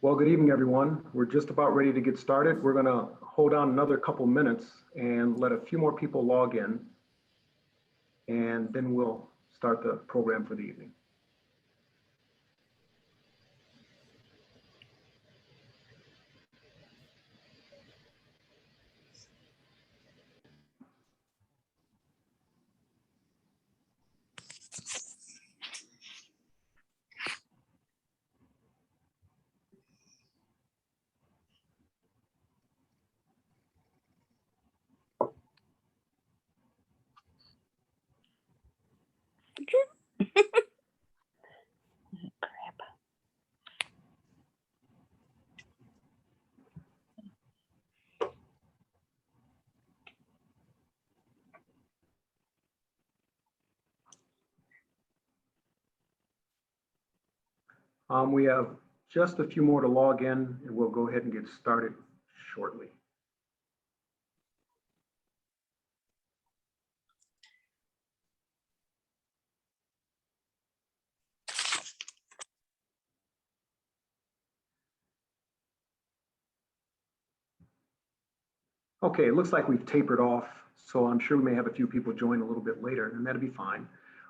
Well, good evening, everyone. We're just about ready to get started. We're going to hold on another couple minutes and let a few more people log in, and then we'll start the program for the evening. We have just a few more to log in, and we'll go ahead and get started shortly. Okay, it looks like we've tapered off, so I'm sure we may have a few people join a little bit later, and that'll be fine.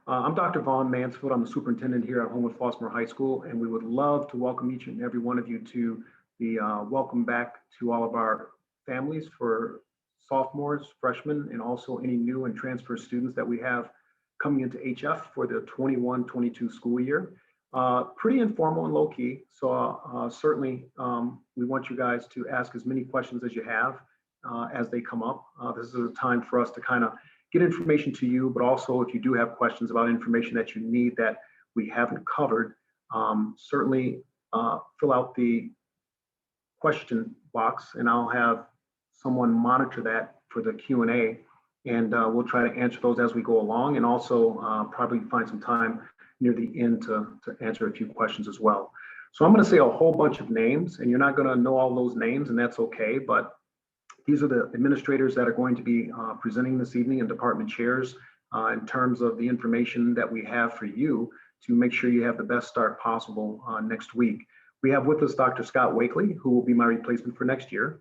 I'm Dr. Vaughn Mansfield. I'm the superintendent here at Homewood Flossmoor High School, and we would love to welcome each and every one of you to the welcome back to all of our families for sophomores, freshmen, and also any new and transfer students that we have coming into HF for the 21-22 school year. Pretty informal and low key, so certainly we want you guys to ask as many questions as you have as they come up. This is a time for us to kind of get information to you, but also if you do have questions about information that you need that we haven't covered, certainly fill out the question box and I'll have someone monitor that for the Q&A, and we'll try to answer those as we go along, and also probably find some time near the end to answer a few questions as well. So I'm going to say a whole bunch of names, and you're not going to know all those names, and that's okay, but these are the administrators that are going to be presenting this evening and department chairs in terms of the information that we have for you to make sure you have the best start possible next week. We have with us Dr. Scott Wakely, who will be my replacement for next year.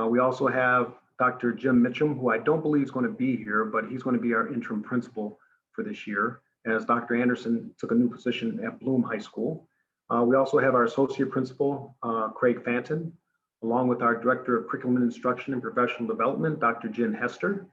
We also have Dr. Jim Mitchum, who I don't believe is going to be here, but he's going to be our interim principal for this year, as Dr. Anderson took a new position at Bloom High School. We also have our associate principal, Craig Fanton, along with our Director of Curriculum and Instruction and Professional Development, Dr. Jen Hester.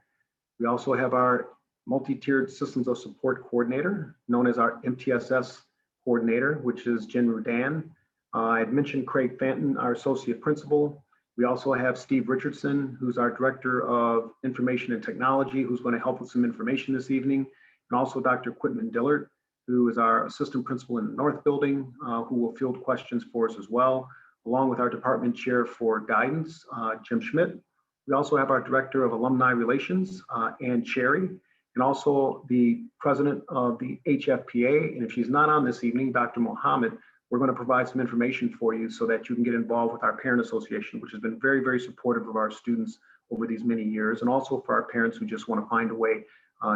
We also have our multi-tiered Systems of Support Coordinator, known as our MTSS Coordinator, which is Jen Rudan. I had mentioned Craig Fanton, our Associate Principal. We also have Steve Richardson, who's our Director of Information and Technology, who's going to help with some information this evening. And also Dr. Quitman Diller, who is our Assistant Principal in the North Building, who will field questions for us as well, along with our department chair for guidance, Jim Schmidt. We also have our Director of Alumni Relations, Ann Cherry, and also the President of the HFPA. And if she's not on this evening, Dr. Mohammed, we're going to provide some information for you so that you can get involved with our Parent Association, which has been very, very supportive of our students over these many years, and also for our parents who just want to find a way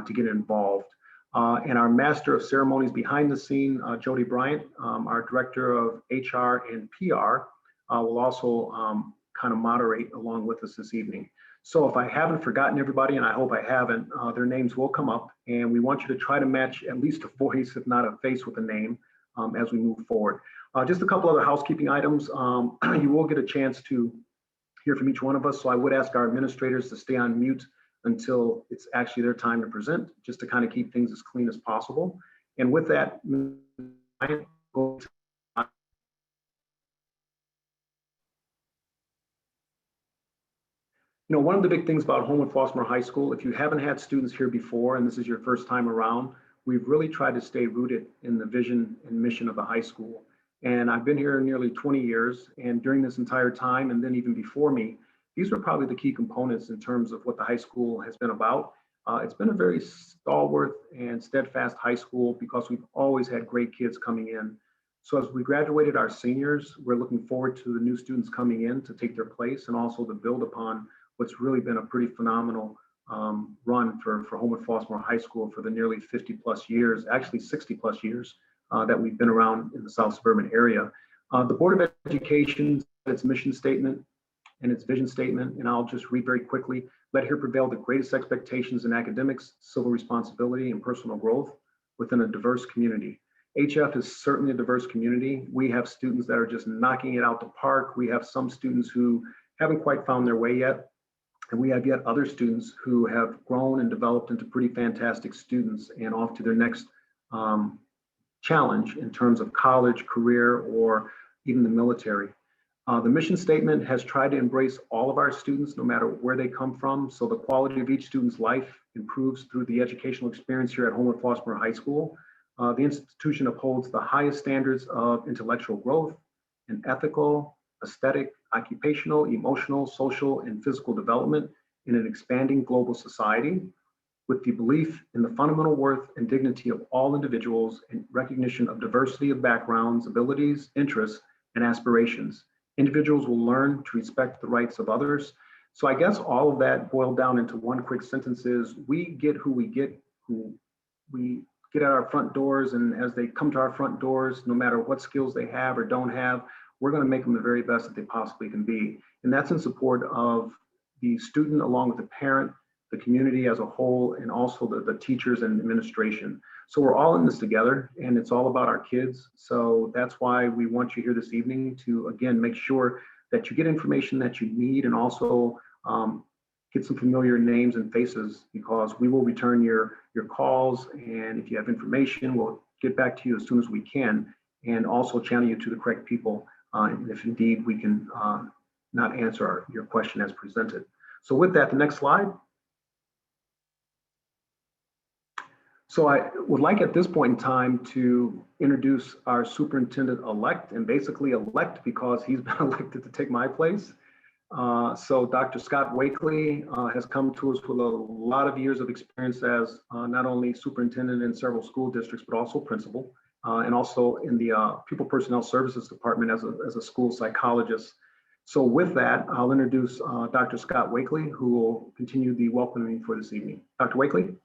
to get involved. And our Master of Ceremonies behind the scene, Jody Bryant, our Director of HR and PR, will also kind of moderate along with us this evening. So if I haven't forgotten everybody, and I hope I haven't, their names will come up, and we want you to try to match at least a voice, if not a face with a name, as we move forward. Just a couple other housekeeping items. You will get a chance to hear from each one of us, so I would ask our administrators to stay on mute until it's actually their time to present, just to kind of keep things as clean as possible. And with that, one of the big things about Homewood Flossmoor High School, if you haven't had students here before and this is your first time around, we've really tried to stay rooted in the vision and mission of the high school. And I've been here nearly 20 years, and during this entire time, and then even before me, these were probably the key components in terms of what the high school has been about. It's been a very stalwart and steadfast high school because we've always had great kids coming in. So as we graduated our seniors, we're looking forward to the new students coming in to take their place and also to build upon what's really been a pretty phenomenal run for Homewood Flossmoor High School for the nearly 50 plus years, actually 60 plus years that we've been around in the South Suburban area. The Board of Education, its mission statement and its vision statement, and I'll just read very quickly: let here prevail the greatest expectations in academics, civil responsibility, and personal growth within a diverse community. HF is certainly a diverse community. We have students that are just knocking it out the park. We have some students who haven't quite found their way yet. And we have yet other students who have grown and developed into pretty fantastic students and off to their next challenge in terms of college, career, or even the military. The mission statement has tried to embrace all of our students, no matter where they come from. So the quality of each student's life improves through the educational experience here at Homewood Flossmoor High School. The institution upholds the highest standards of intellectual growth and ethical, aesthetic, occupational, emotional, social, and physical development in an expanding global society, with the belief in the fundamental worth and dignity of all individuals and recognition of diversity of backgrounds, abilities, interests, and aspirations. Individuals will learn to respect the rights of others. So I guess all of that boiled down into one quick sentence is: we get who we get at our front doors, and as they come to our front doors, no matter what skills they have or don't have, we're going to make them the very best that they possibly can be. And that's in support of the student, along with the parent, the community as a whole, and also the teachers and administration. So we're all in this together, and it's all about our kids. So that's why we want you here this evening to, again, make sure that you get information that you need, and also get some familiar names and faces, because we will return your calls. And if you have information, we'll get back to you as soon as we can, and also channel you to the correct people if indeed we can not answer your question as presented. So with that, the next slide. So I would like at this point in time to introduce our Superintendent Elect, and basically elect because he's been elected to take my place. So Dr. Scott Wakely has come to us with a lot of years of experience as not only superintendent in several school districts, but also principal, and also in the People Personnel Services Department as a school psychologist. So with that, I'll introduce Dr. Scott Wakely, who will continue the welcoming for this evening. Dr. Wakely.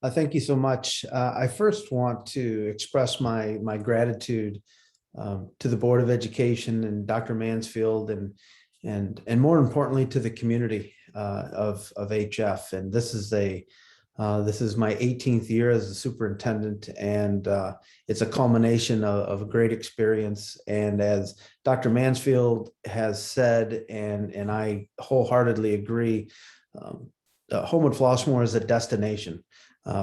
Thank you so much. I first want to express my gratitude to the Board of Education and Dr. Mansfield, and more importantly to the community of HF. And this is my 18th year as a superintendent, and it's a culmination of a great experience. And as Dr. Mansfield has said, and I wholeheartedly agree, Homewood Flossmoor is a destination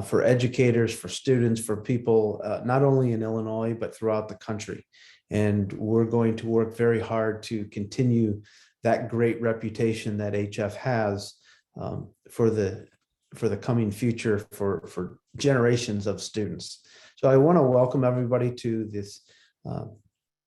for educators, for students, for people, not only in Illinois, but throughout the country. And we're going to work very hard to continue that great reputation that HF has for the coming future for generations of students. So I want to welcome everybody to this.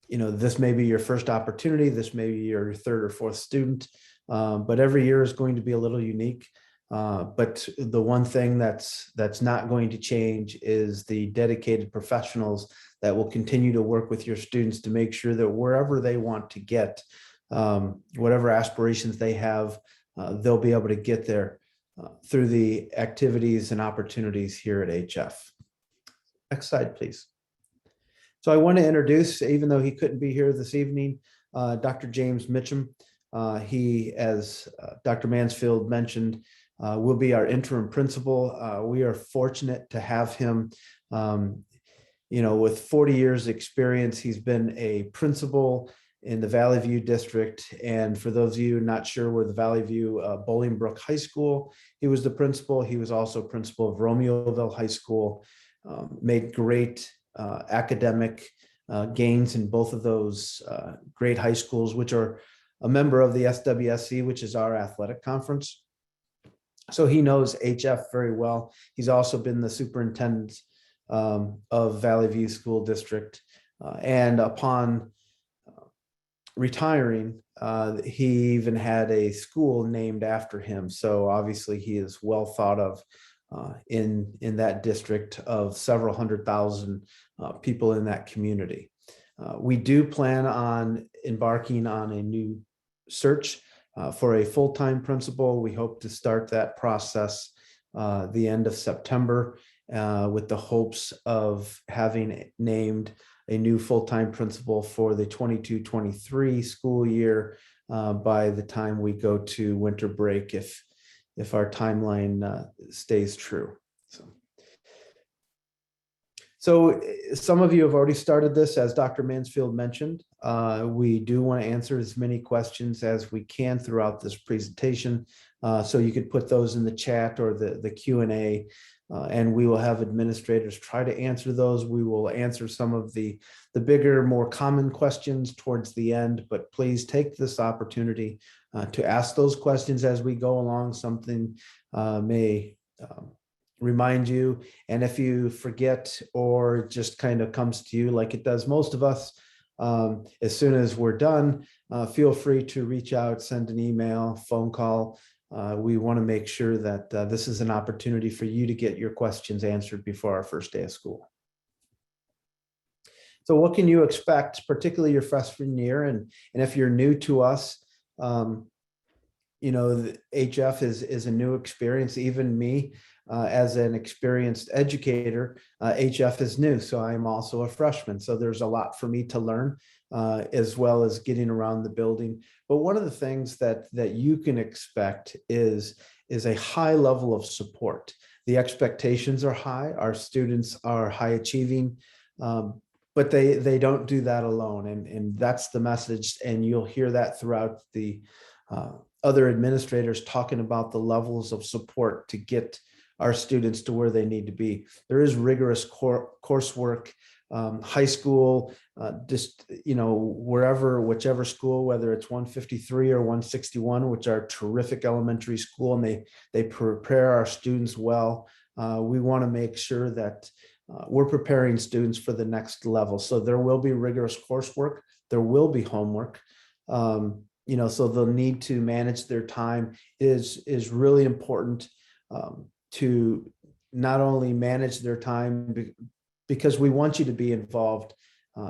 This may be your first opportunity. This may be your third or fourth student, but every year is going to be a little unique. But the one thing that's not going to change is the dedicated professionals that will continue to work with your students to make sure that wherever they want to get, whatever aspirations they have, they'll be able to get there through the activities and opportunities here at HF. Next slide, please. So I want to introduce, even though he couldn't be here this evening, Dr. James Mitchum. He, as Dr. Mansfield mentioned, will be our interim principal. We are fortunate to have him. With 40 years experience, he's been a principal in the Valley View district. And for those of you not sure where the Valley View Bolingbrook High School, he was the principal. He was also principal of Romeoville High School, made great academic gains in both of those great high schools, which are a member of the SWSC, which is our athletic conference. So he knows HF very well. He's also been the superintendent of Valley View School District. And upon retiring, he even had a school named after him. So obviously he is well thought of in that district of several 100,000 people in that community. We do plan on embarking on a new search for a full-time principal. We hope to start that process the end of September. with the hopes of having named a new full-time principal for the 22-23 school year by the time we go to winter break, if our timeline stays true. So some of you have already started this, as Dr. Mansfield mentioned. We do want to answer as many questions as we can throughout this presentation. So you could put those in the chat or the Q&A, and we will have administrators try to answer those. We will answer some of the bigger, more common questions towards the end, but please take this opportunity to ask those questions as we go along. Something may remind you, and if you forget or just kind of comes to you like it does most of us, as soon as we're done, feel free to reach out, send an email, phone call. We want to make sure that this is an opportunity for you to get your questions answered before our first day of school. So what can you expect, particularly your freshman year? And if you're new to us, you know, the HF is a new experience. Even me, as an experienced educator, HF is new. So I'm also a freshman. So there's a lot for me to learn, as well as getting around the building. But one of the things that you can expect is a high level of support. The expectations are high. Our students are high achieving, but they don't do that alone. And that's the message. And you'll hear that throughout the other administrators talking about the levels of support to get our students to where they need to be. There is rigorous coursework, high school, just, you know, whichever school, whether it's 153 or 161, which are terrific elementary school, and they prepare our students well. We want to make sure that we're preparing students for the next level. So there will be rigorous coursework. There will be homework. You know, so they'll need to manage their time. Is really important to not only manage their time, because we want you to be involved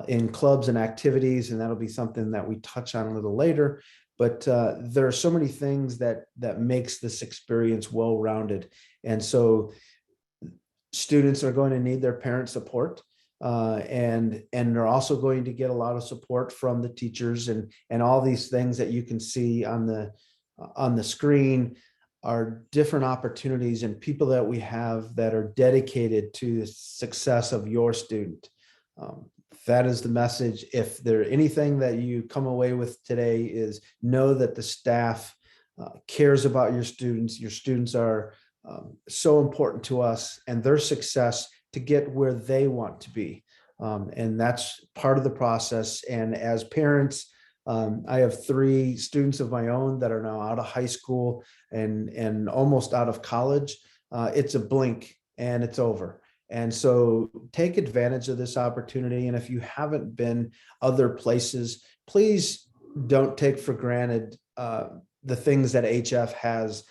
in clubs and activities, and that'll be something that we touch on a little later. But there are so many things that makes this experience well-rounded, and so students are going to need their parent support. And they're also going to get a lot of support from the teachers, and all these things that you can see on the screen are different opportunities and people that we have that are dedicated to the success of your student. That is the message. If there anything that you come away with today, is know that the staff cares about your students. Your students are so important to us and their success to get where they want to be. And that's part of the process. And as parents, I have 3 students of my own that are now out of high school and almost out of college. It's a blink and it's over. And so take advantage of this opportunity. And if you haven't been other places, please don't take for granted the things that HF has.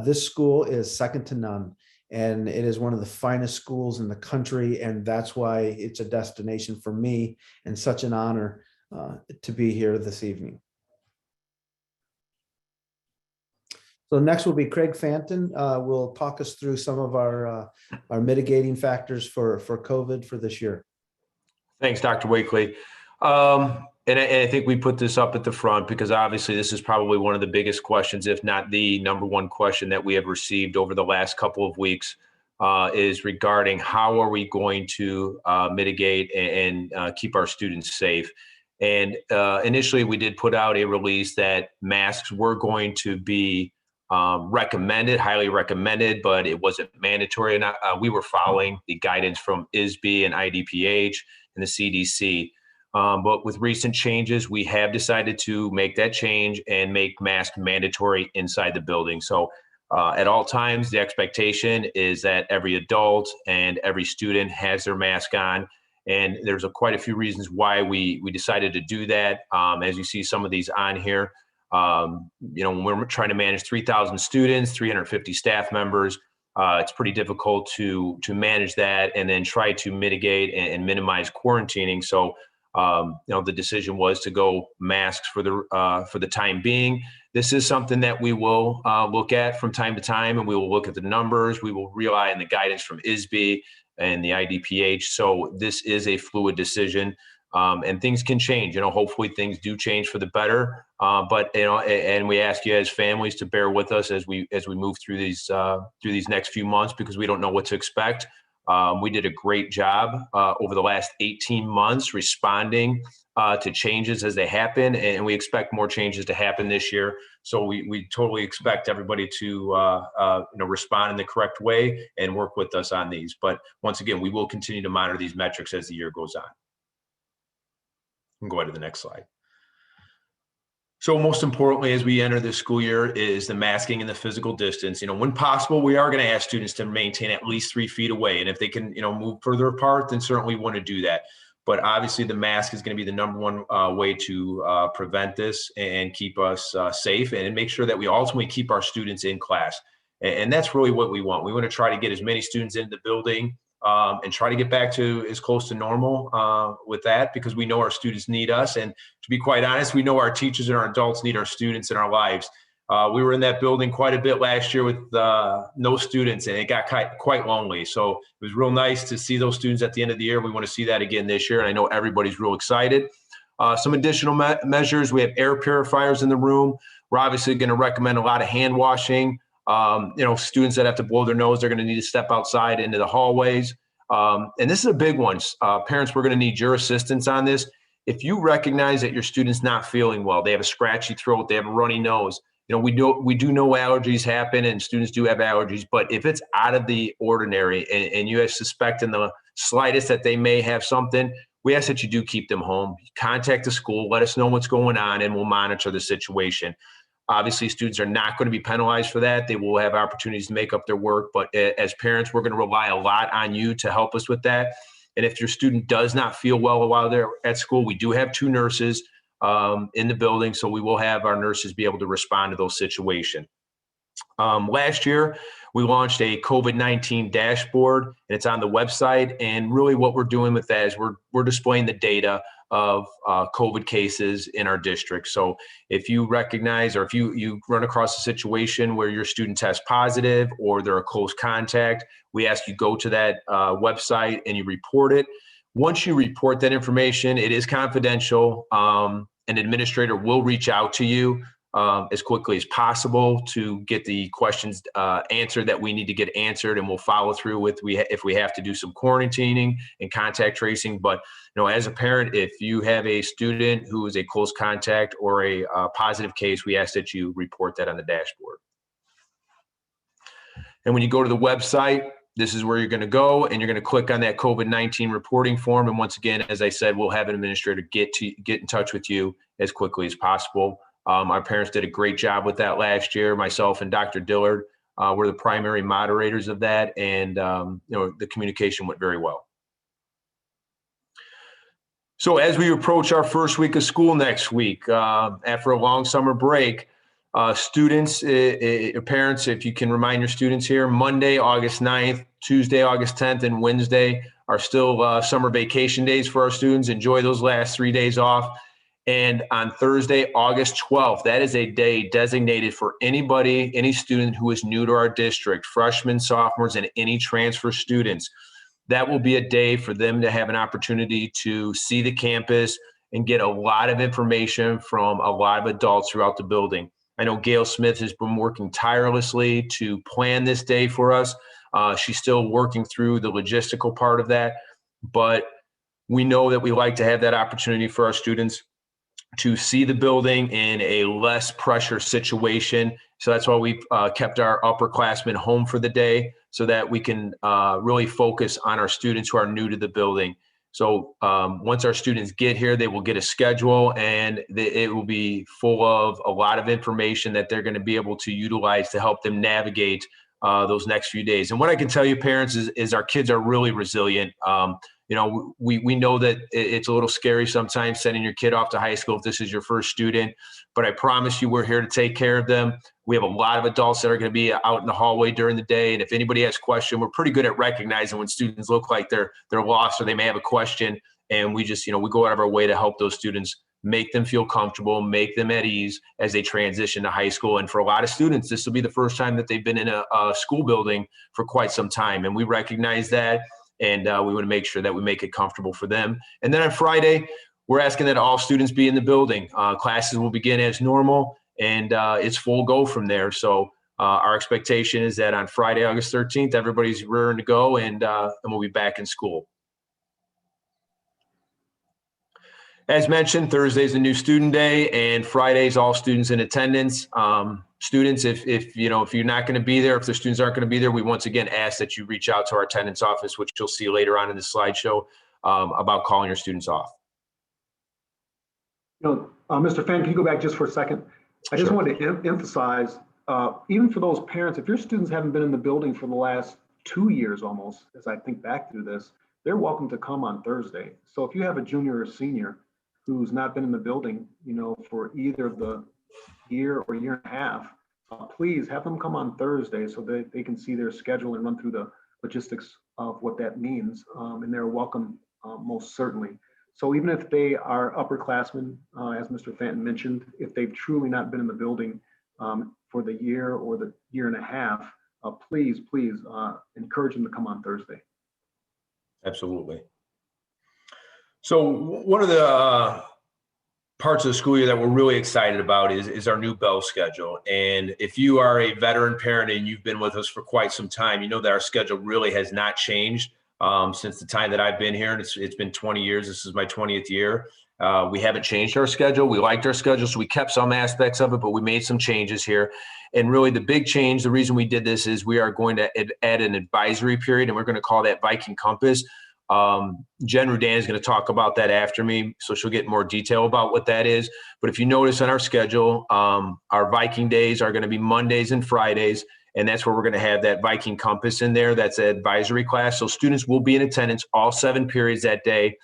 This school is second to none. And it is one of the finest schools in the country. And that's why it's a destination for me, and such an honor to be here this evening. So next will be Craig Fanton. Will talk us through some of our mitigating factors for COVID for this year. Thanks, Dr. Wakely. And I think we put this up at the front because obviously this is probably one of the biggest questions, if not the number one question that we have received over the last couple of weeks, is regarding how are we going to mitigate and keep our students safe. And initially we did put out a release that masks were going to be recommended, highly recommended, but it wasn't mandatory. And we were following the guidance from ISB and IDPH and the CDC. But with recent changes, we have decided to make that change and make masks mandatory inside the building. So at all times, the expectation is that every adult and every student has their mask on. And there's quite a few reasons why we decided to do that. As you see some of these on here, you know, when we're trying to manage 3,000 students, 350 staff members, it's pretty difficult to manage that and then try to mitigate and minimize quarantining. So The decision was to go masks for the time being. This is something that we will look at from time to time, and we will look at the numbers. We will rely on the guidance from ISB and the IDPH. So this is a fluid decision, and things can change. Hopefully things do change for the better. But and we ask you as families to bear with us as we move through these next few months, because we don't know what to expect. We did a great job over the last 18 months responding to changes as they happen, and we expect more changes to happen this year. So we totally expect everybody to respond in the correct way and work with us on these. But once again, we will continue to monitor these metrics as the year goes on. We can go ahead to the next slide. So most importantly, as we enter this school year, is the masking and the physical distance. When possible, we are going to ask students to maintain at least 3 feet away. And if they can, move further apart, then certainly we want to do that. But obviously the mask is going to be the number one way to prevent this and keep us safe, and make sure that we ultimately keep our students in class. And that's really what we want. We want to try to get as many students into the building and try to get back to as close to normal with that, because we know our students need us. And to be quite honest, we know our teachers and our adults need our students in our lives. We were in that building quite a bit last year with no students, and it got quite lonely. So it was real nice to see those students at the end of the year. We want to see that again this year, and I know everybody's real excited. Some additional measures: we have air purifiers in the room. We're obviously going to recommend a lot of hand washing. Students that have to blow their nose, they're going to need to step outside into the hallways. And this is a big one. Parents, we're going to need your assistance on this. If you recognize that your student's not feeling well, they have a scratchy throat, they have a runny nose, we do know allergies happen, and students do have allergies. But if it's out of the ordinary and you suspect in the slightest that they may have something, we ask that you do keep them home. Contact the school, let us know what's going on, and we'll monitor the situation. Obviously, students are not going to be penalized for that. They will have opportunities to make up their work. But as parents, we're going to rely a lot on you to help us with that. And if your student does not feel well while they're at school, we do have 2 nurses in the building. So we will have our nurses be able to respond to those situations. Last year, we launched a COVID-19 dashboard, and it's on the website. And really what we're doing with that is we're displaying the data of COVID cases in our district. So if you recognize, or if you run across a situation where your student tests positive or they're a close contact, we ask you go to that website and you report it. Once you report that information, it is confidential. An administrator will reach out to you as quickly as possible to get the questions answered that we need to get answered, and we'll follow through with if we have to do some quarantining and contact tracing. But as a parent, if you have a student who is a close contact or a positive case, we ask that you report that on the dashboard. And when you go to the website, this is where you're going to go, and you're going to click on that COVID-19 reporting form. And once again, as I said, we'll have an administrator get in touch with you as quickly as possible. Our parents did a great job with that last year. Myself and Dr. Diller were the primary moderators of that, and the communication went very well. So as we approach our first week of school next week, after a long summer break, students, parents, if you can remind your students here, Monday, August 9th, Tuesday, August 10th, and Wednesday are still summer vacation days for our students. Enjoy those last 3 days off. And on Thursday, August 12th, that is a day designated for any student who is new to our district, freshmen, sophomores, and any transfer students. That will be a day for them to have an opportunity to see the campus and get a lot of information from a lot of adults throughout the building. I know Gail Smith has been working tirelessly to plan this day for us. She's still working through the logistical part of that, but we know that we like to have that opportunity for our students to see the building in a less pressure situation. So that's why we've kept our upperclassmen home for the day, so that we can really focus on our students who are new to the building. So once our students get here, they will get a schedule, and it will be full of a lot of information that they're going to be able to utilize to help them navigate those next few days. And what I can tell you, parents, is our kids are really resilient. We know that it's a little scary sometimes sending your kid off to high school if this is your first student, but I promise you we're here to take care of them. We have a lot of adults that are going to be out in the hallway during the day, and if anybody has a question, we're pretty good at recognizing when students look like they're lost or they may have a question, And we just, we go out of our way to help those students, make them feel comfortable, make them at ease as they transition to high school. And for a lot of students, this will be the first time that they've been in a school building for quite some time. And we recognize that. And we want to make sure that we make it comfortable for them. And then on Friday, we're asking that all students be in the building. Classes will begin as normal, and it's full go from there. So our expectation is that on Friday, August 13th, everybody's rearing to go, and we'll be back in school. As mentioned, Thursday's a new student day, and Friday's all students in attendance. Students, if you're not going to be there, if the students aren't going to be there, we once again ask that you reach out to our attendance office, which you'll see later on in the slideshow, about calling your students off. Mr. Fan, can you go back just for a second? I just wanted to emphasize, even for those parents, if your students haven't been in the building for the last 2 years almost, as I think back through this, they're welcome to come on Thursday. So if you have a junior or senior who's not been in the building, for either the year or year and a half, please have them come on Thursday so that they can see their schedule and run through the logistics of what that means. And they're welcome, most certainly. So even if they are upperclassmen, as Mr. Fenton mentioned, if they've truly not been in the building for the year or the year and a half, please encourage them to come on Thursday. Absolutely. So one of the parts of the school year that we're really excited about is our new bell schedule. And if you are a veteran parent and you've been with us for quite some time, you know that our schedule really has not changed since the time that I've been here. And it's been 20 years. This is my 20th year. We haven't changed our schedule. We liked our schedule, so we kept some aspects of it, but we made some changes here. And really the big change, the reason we did this is we are going to add an advisory period, and we're going to call that Viking Compass. Jen Rudan is going to talk about that after me, so she'll get more detail about what that is. But if you notice on our schedule, our Viking days are going to be Mondays and Fridays, and that's where we're going to have that Viking Compass in there. That's an advisory class. So students will be in attendance all 7 periods that day.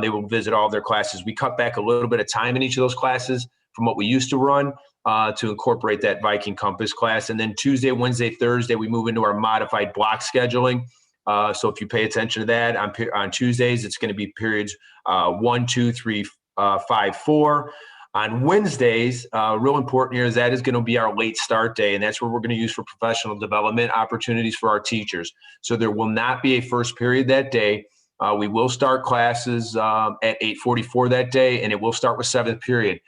They will visit all of their classes. We cut back a little bit of time in each of those classes from what we used to run to incorporate that Viking Compass class. And then Tuesday, Wednesday, Thursday, we move into our modified block scheduling. So if you pay attention to that, on Tuesdays, it's going to be periods 1, 2, 3, 5, 4. On Wednesdays, real important here is that is going to be our late start day, and that's where we're going to use for professional development opportunities for our teachers. So there will not be a first period that day. We will start classes at 8:44 that day, and it will start with 7th period.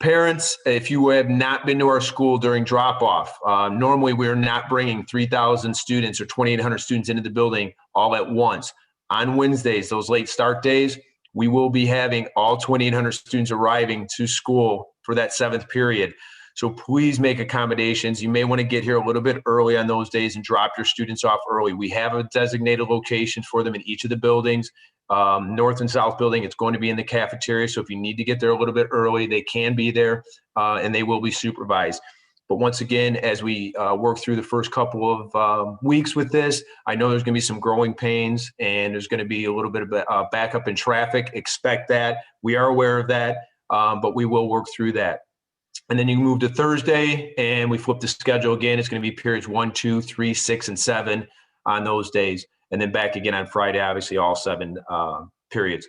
Parents, if you have not been to our school during drop-off, normally we're not bringing 3,000 students or 2,800 students into the building all at once. On Wednesdays, those late start days, we will be having all 2,800 students arriving to school for that 7th period. So please make accommodations. You may want to get here a little bit early on those days and drop your students off early. We have a designated location for them in each of the buildings. North and South building, it's going to be in the cafeteria. So if you need to get there a little bit early, they can be there and they will be supervised. But once again, as we work through the first couple of weeks with this, I know there's going to be some growing pains and there's going to be a little bit of backup in traffic. Expect that. We are aware of that, but we will work through that. And then you move to Thursday and we flip the schedule again. It's going to be periods 1, 2, 3, 6, and 7 on those days. And then back again on Friday, obviously all 7 periods.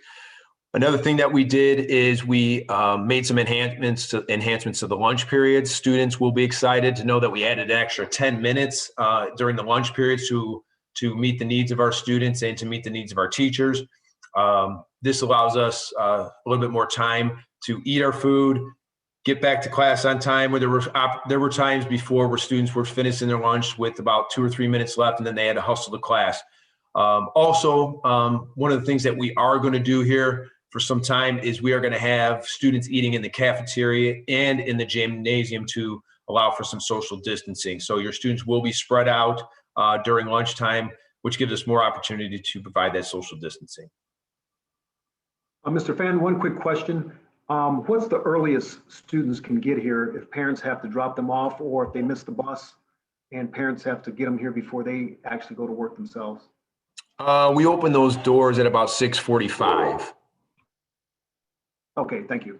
Another thing that we did is we made some enhancements to the lunch periods. Students will be excited to know that we added an extra 10 minutes during the lunch periods to meet the needs of our students and to meet the needs of our teachers. This allows us a little bit more time to eat our food, get back to class on time, where there were times before where students were finishing their lunch with about 2 or 3 minutes left, and then they had to hustle to class. Also, one of the things that we are going to do here for some time is we are going to have students eating in the cafeteria and in the gymnasium to allow for some social distancing. So your students will be spread out during lunchtime, which gives us more opportunity to provide that social distancing. Mr. Fan, one quick question. What's the earliest students can get here if parents have to drop them off or if they miss the bus and parents have to get them here before they actually go to work themselves? We open those doors at about 6:45. Okay, thank you.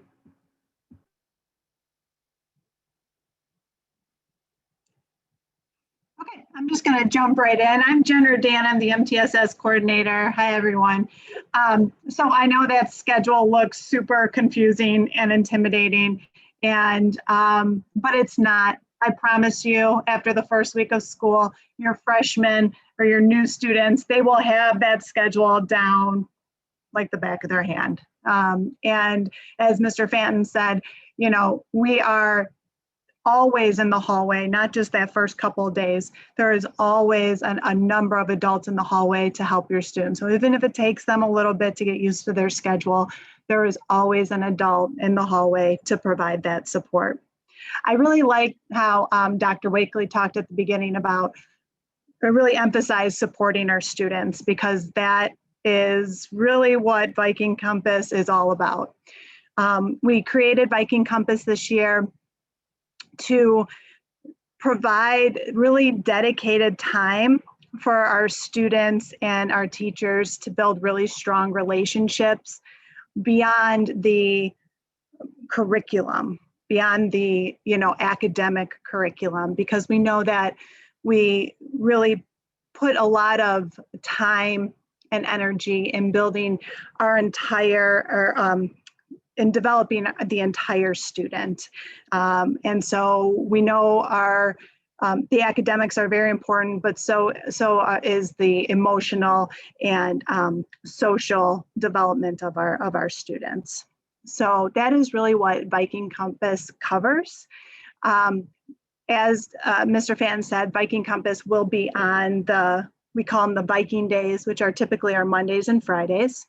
Okay, Okay, I'm just going to jump right in. I'm Jen Rodan. I'm the MTSS coordinator. Hi, everyone. So I know that schedule looks super confusing and intimidating, and but it's not. I promise you, after the first week of school, your freshmen or your new students, they will have that schedule down like the back of their hand. And as Mr. Fanton said, you know, we are always in the hallway, not just that first couple of days. There is always a number of adults in the hallway to help your students. So even if it takes them a little bit to get used to their schedule, there is always an adult in the hallway to provide that support. I really like how Dr. Wakely talked at the beginning about, I really emphasize supporting our students, because that is really what Viking Compass is all about. We created Viking Compass this year to provide really dedicated time for our students and our teachers to build really strong relationships beyond the curriculum, beyond the, you know, academic curriculum, because we know that we really put a lot of time and energy in building our entire, in developing the entire student. And so we know our, the academics are very important, but so is the emotional and social development of our students. So that is really what Viking Compass covers. As Mr. Fan said, Viking Compass will be on the, we call them the Viking days, which are typically our Mondays and Fridays.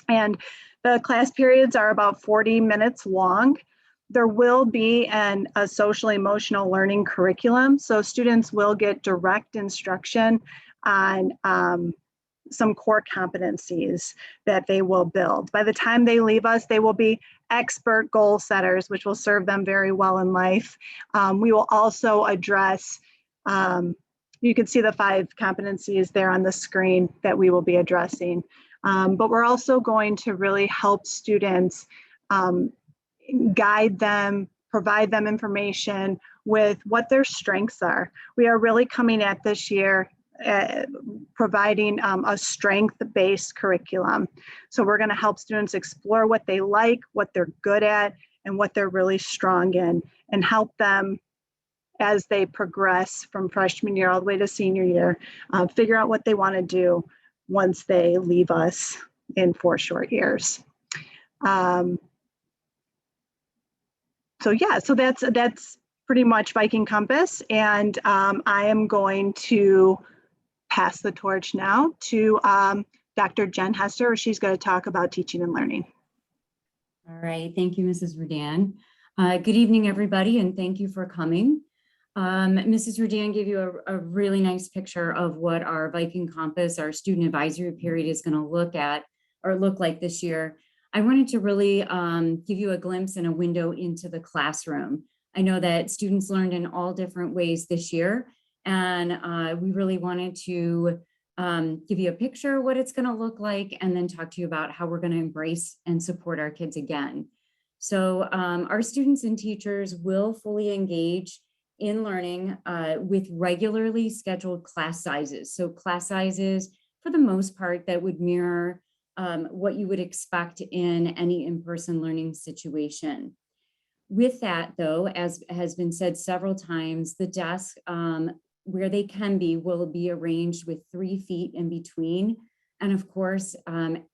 And the class periods are about 40 minutes long. There will be a social emotional learning curriculum. So students will get direct instruction on some core competencies that they will build. By the time they leave us, they will be expert goal setters, which will serve them very well in life. We will also address, you can see the 5 competencies there on the screen that we will be addressing. But we're also going to really help students, guide them, provide them information with what their strengths are. We are really coming at this year providing a strength-based curriculum. So we're going to help students explore what they like, what they're good at, and what they're really strong in, and help them as they progress from freshman year all the way to senior year, figure out what they want to do once they leave us in 4 short years. So yeah, so that's pretty much Viking Compass, and I am going to pass the torch now to Dr. Jen Hester. She's going to talk about teaching and learning. All right, thank you, Mrs. Rodan. Good evening, everybody, and thank you for coming. Mrs. Rodan gave you a really nice picture of what our Viking Compass, our student advisory period, is going to look like this year. I wanted to really give you a glimpse and a window into the classroom. I know that students learned in all different ways this year, and we really wanted to give you a picture of what it's going to look like, and then talk to you about how we're going to embrace and support our kids again. So our students and teachers will fully engage in learning with regularly scheduled class sizes. So class sizes, for the most part, that would mirror what you would expect in any in-person learning situation. With that, though, as has been said several times, the desk where they can be will be arranged with 3 feet in between. And of course,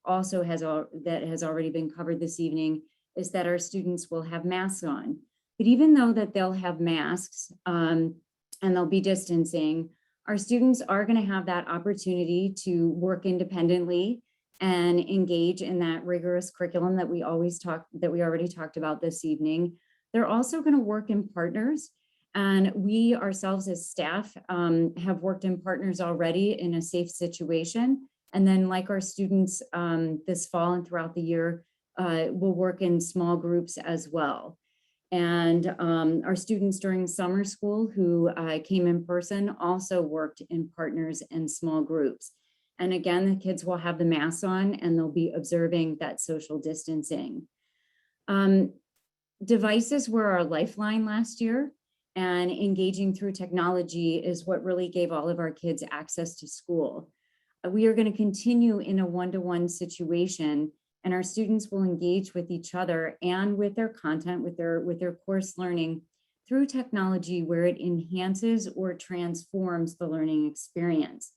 also that has already been covered this evening, is that our students will have masks on. But even though that they'll have masks and they'll be distancing, our students are going to have that opportunity to work independently and engage in that rigorous curriculum that we already talked about this evening. They're also going to work in partners, and we ourselves as staff have worked in partners already in a safe situation. And then, like our students this fall and throughout the year, will work in small groups as well. And our students during summer school who came in person also worked in partners and small groups. And again, the kids will have the masks on and they'll be observing that social distancing. Devices were our lifeline last year. And engaging through technology is what really gave all of our kids access to school. We are going to continue in a one-to-one situation, and our students will engage with each other and with their content, with their course learning through technology where it enhances or transforms the learning experience.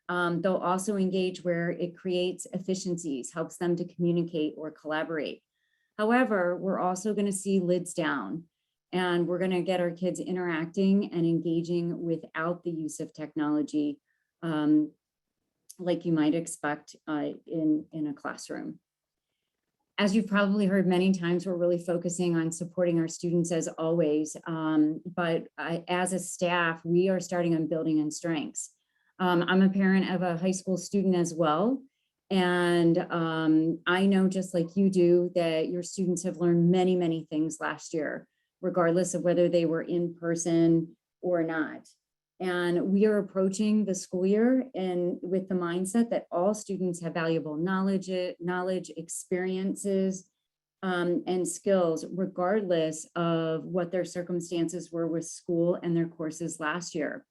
They'll also engage where it creates efficiencies, helps them to communicate or collaborate. However, we're also going to see lids down, and we're going to get our kids interacting and engaging without the use of technology, like you might expect in a classroom. As you've probably heard many times, we're really focusing on supporting our students as always, but as a staff, we are starting on building on strengths. I'm a parent of a high school student as well, and I know, just like you do, that your students have learned many, many things last year, regardless of whether they were in person or not. And we are approaching the school year and with the mindset that all students have valuable knowledge, experiences, and skills, regardless of what their circumstances were with school and their courses last year.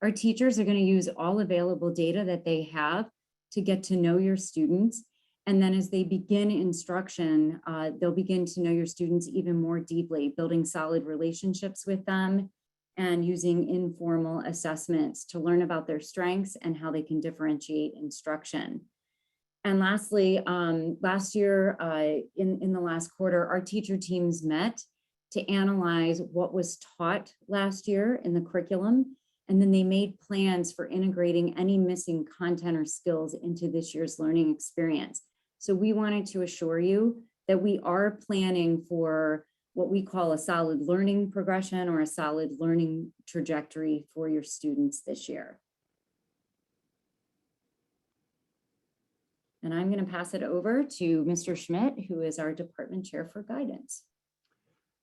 Our teachers are going to use all available data that they have to get to know your students. And then as they begin instruction, they'll begin to know your students even more deeply, building solid relationships with them and using informal assessments to learn about their strengths and how they can differentiate instruction. And lastly, last year, in the last quarter, our teacher teams met to analyze what was taught last year in the curriculum, and then they made plans for integrating any missing content or skills into this year's learning experience. So we wanted to assure you that we are planning for what we call a solid learning progression or a solid learning trajectory for your students this year. And I'm going to pass it over to Mr. Schmidt, who is our department chair for guidance.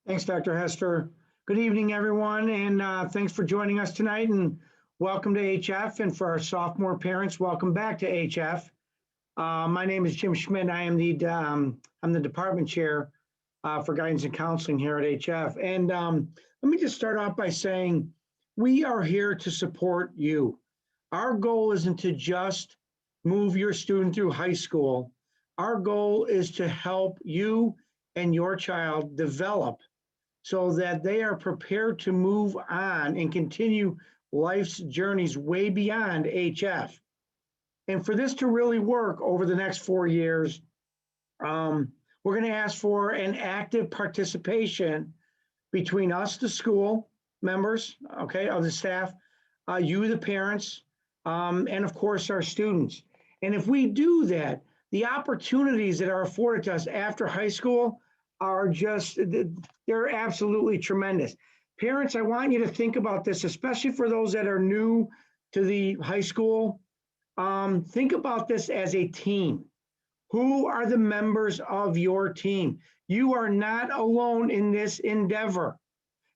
Thanks, Dr. Hester. Good evening, everyone, and thanks for joining us tonight, and welcome to HF. And for our sophomore parents, welcome back to HF. My name is Jim Schmidt. I am I'm the department chair for guidance and counseling here at HF. And let me just start off by saying we are here to support you. Our goal isn't to just move your student through high school. Our goal is to help you and your child develop so that they are prepared to move on and continue life's journeys way beyond HF. And for this to really work over the next 4 years, we're going to ask for an active participation between us, the school members, okay, of the staff, you, the parents, and of course our students. And if we do that, the opportunities that are afforded to us after high school are just, they're absolutely tremendous. Parents, I want you to think about this, especially for those that are new to the high school. Think about this as a team. Who are the members of your team? You are not alone in this endeavor.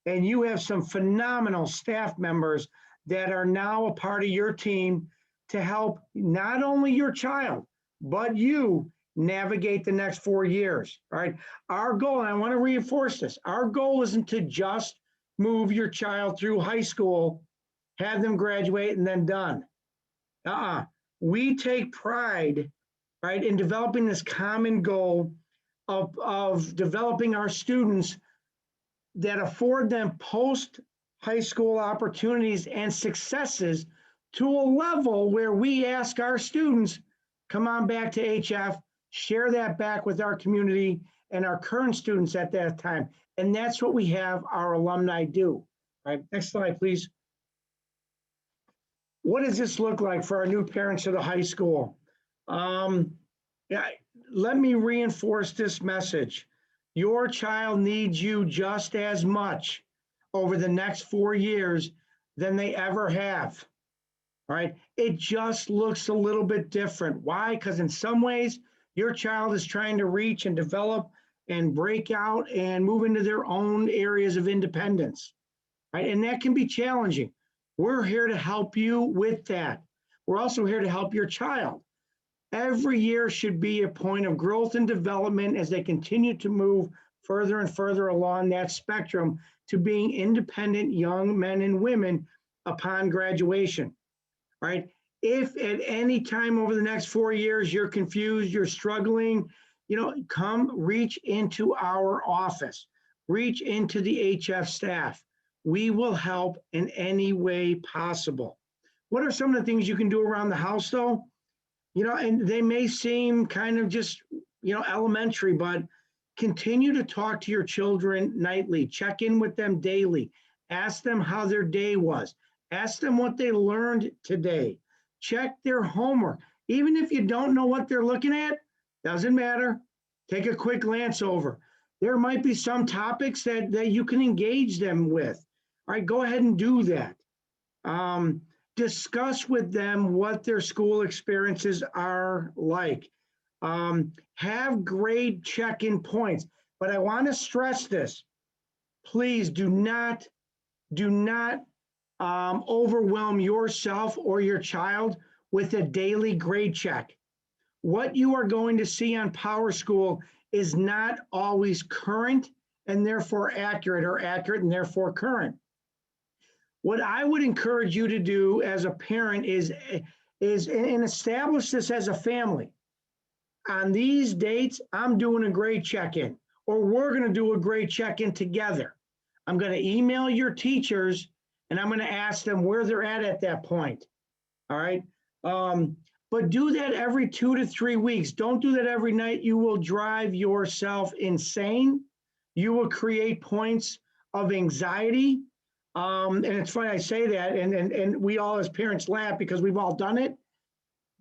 And you have some phenomenal staff members that are now a part of your team to help not only your child, but you navigate the next 4 years, right? Our goal, and I want to reinforce this, our goal isn't to just move your child through high school, have them graduate and then done. We take pride, right, in developing this common goal of developing our students that afford them post-high school opportunities and successes to a level where we ask our students, come on back to HF, share that back with our community and our current students at that time. And that's what we have our alumni do. All right, next slide, please. What does this look like for our new parents of the high school? Let me reinforce this message. Your child needs you just as much over the next 4 years than they ever have. All right, it just looks a little bit different. Why? Because in some ways, your child is trying to reach and develop and break out and move into their own areas of independence, right? And that can be challenging. We're here to help you with that. We're also here to help your child. Every year should be a point of growth and development as they continue to move further and further along that spectrum to being independent young men and women upon graduation, right? If at any time over the next 4 years you're confused, you're struggling, come reach into our office, reach into the HF staff. We will help in any way possible. What are some of the things you can do around the house though? And they may seem kind of just, elementary, but continue to talk to your children nightly, check in with them daily, ask them how their day was, ask them what they learned today, check their homework. Even if you don't know what they're looking at, doesn't matter. Take a quick glance over. There might be some topics that you can engage them with. All right, go ahead and do that. Discuss with them what their school experiences are like. Have grade check-in points. But I want to stress this. Please do not overwhelm yourself or your child with a daily grade check. What you are going to see on PowerSchool is not always current and therefore accurate, or accurate and therefore current. What I would encourage you to do as a parent is and establish this as a family. On these dates, I'm doing a grade check-in, or we're going to do a grade check-in together. I'm going to email your teachers and I'm going to ask them where they're at that point. All right. But do that every 2 to 3 weeks. Don't do that every night. You will drive yourself insane. You will create points of anxiety. And it's funny I say that, and we all as parents laugh because we've all done it,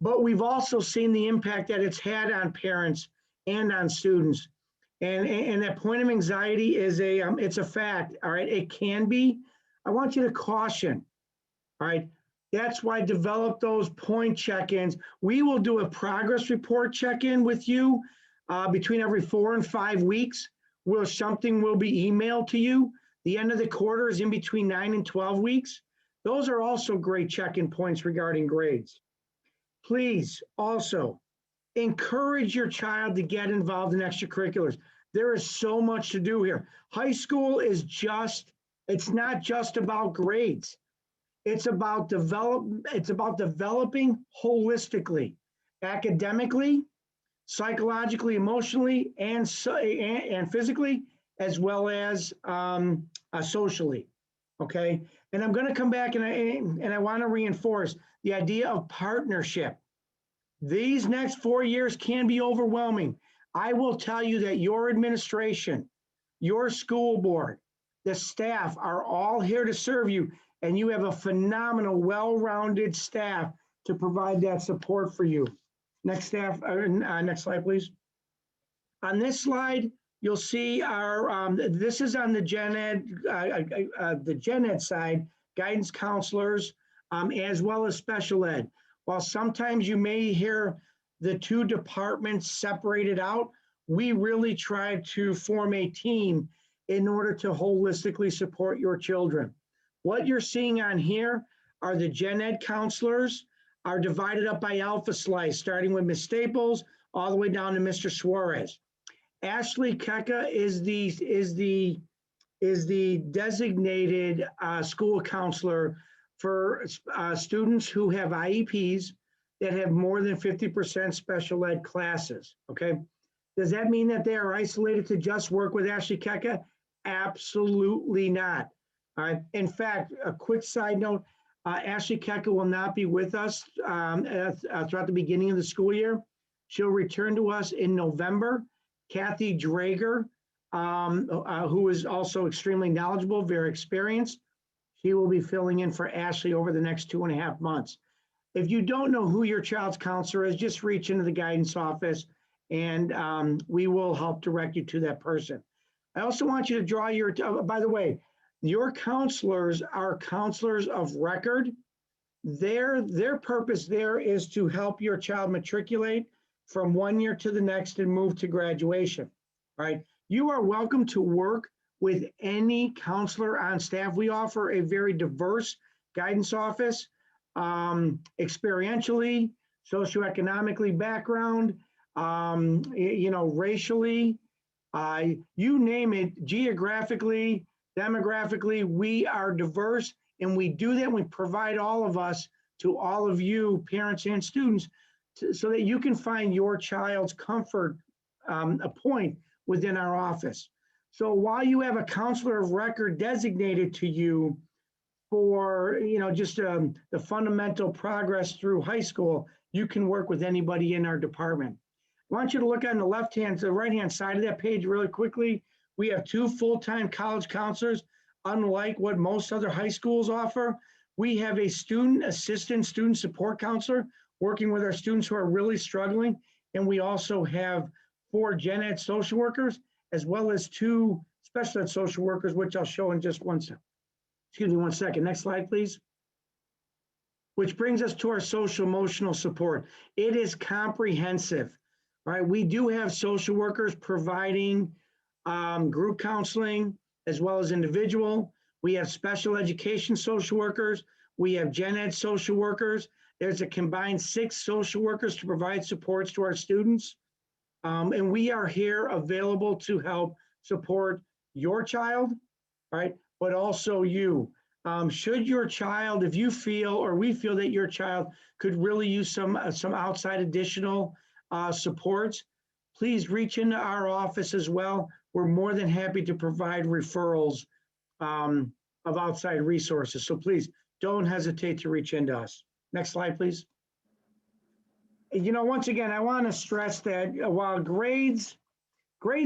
but we've also seen the impact that it's had on parents and on students. And that point of anxiety is it's a fact, all right? It can be. I want you to caution, all right? That's why develop those point check-ins. We will do a progress report check-in with you between every 4 and 5 weeks, where something will be emailed to you. The end of the quarter is in between 9 and 12 weeks. Those are also great check-in points regarding grades. Please also encourage your child to get involved in extracurriculars. There is so much to do here. High school is it's not just about grades. It's about developing holistically, academically, psychologically, emotionally, and physically, as well as socially, okay? And I'm gonna come back and I wanna reinforce the idea of partnership. These next 4 years can be overwhelming. I will tell you that your administration, your school board, the staff are all here to serve you, and you have a phenomenal, well-rounded staff to provide that support for you. Next slide, please. On this slide, you'll see our, this is on the gen ed side, guidance counselors, as well as special ed. While sometimes you may hear the two departments separated out, we really try to form a team in order to holistically support your children. What you're seeing on here are the gen ed counselors are divided up by alpha slice, starting with Ms. Staples all the way down to Mr. Suarez. Ashley Keka is the designated school counselor for students who have IEPs that have more than 50% special ed classes, okay? Does that mean that they are isolated to just work with Ashley Keka? Absolutely not, all right? In fact, a quick side note, Ashley Keka will not be with us throughout the beginning of the school year. She'll return to us in November. Kathy Drager, who is also extremely knowledgeable, very experienced, she will be filling in for Ashley over the next 2.5 months. If you don't know who your child's counselor is, just reach into the guidance office and we will help direct you to that person. I also want you to draw your, by the way, your counselors are counselors of record. Their purpose there is to help your child matriculate from 1 year to the next and move to graduation, right? You are welcome to work with any counselor on staff. We offer a very diverse guidance office, experientially, socioeconomically background, racially, you name it, geographically, Demographically, we are diverse, and we do that. We provide all of us to all of you, parents and students, so that you can find your child's comfort a point within our office. So while you have a counselor of record designated to you for just the fundamental progress through high school, you can work with anybody in our department. I want you to look on the right-hand side of that page really quickly. We have 2 full-time college counselors, unlike what most other high schools offer. We have a student assistant, student support counselor working with our students who are really struggling. And we also have 4 gen ed social workers, as well as 2 special ed social workers, which I'll show in just one second. Next slide, please. Which brings us to our social emotional support. It is comprehensive, right? We do have social workers providing group counseling as well as individual. We have special education social workers. We have gen ed social workers. There's a combined 6 social workers to provide supports to our students. And we are here available to help support your child, right? But also you. Should your child, if you feel or we feel that your child could really use some outside additional supports, please reach into our office as well. We're more than happy to provide referrals of outside resources. So please don't hesitate to reach into us. Next slide, please. Once again, I want to stress that while grades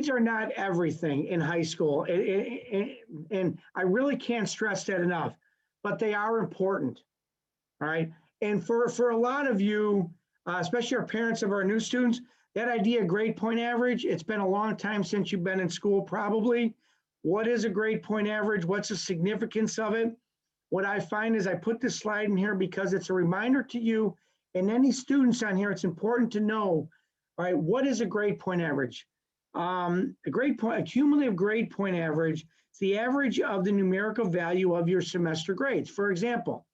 are not everything in high school, and I really can't stress that enough, but they are important, all right? And for a lot of you, especially our parents of our new students, that idea of grade point average, it's been a long time since you've been in school probably. What is a grade point average? What's the significance of it? What I find is I put this slide in here because it's a reminder to you and any students on here, it's important to know, all right, what is a grade point average? A cumulative grade point average is the average of the numerical value of your semester grades. For example,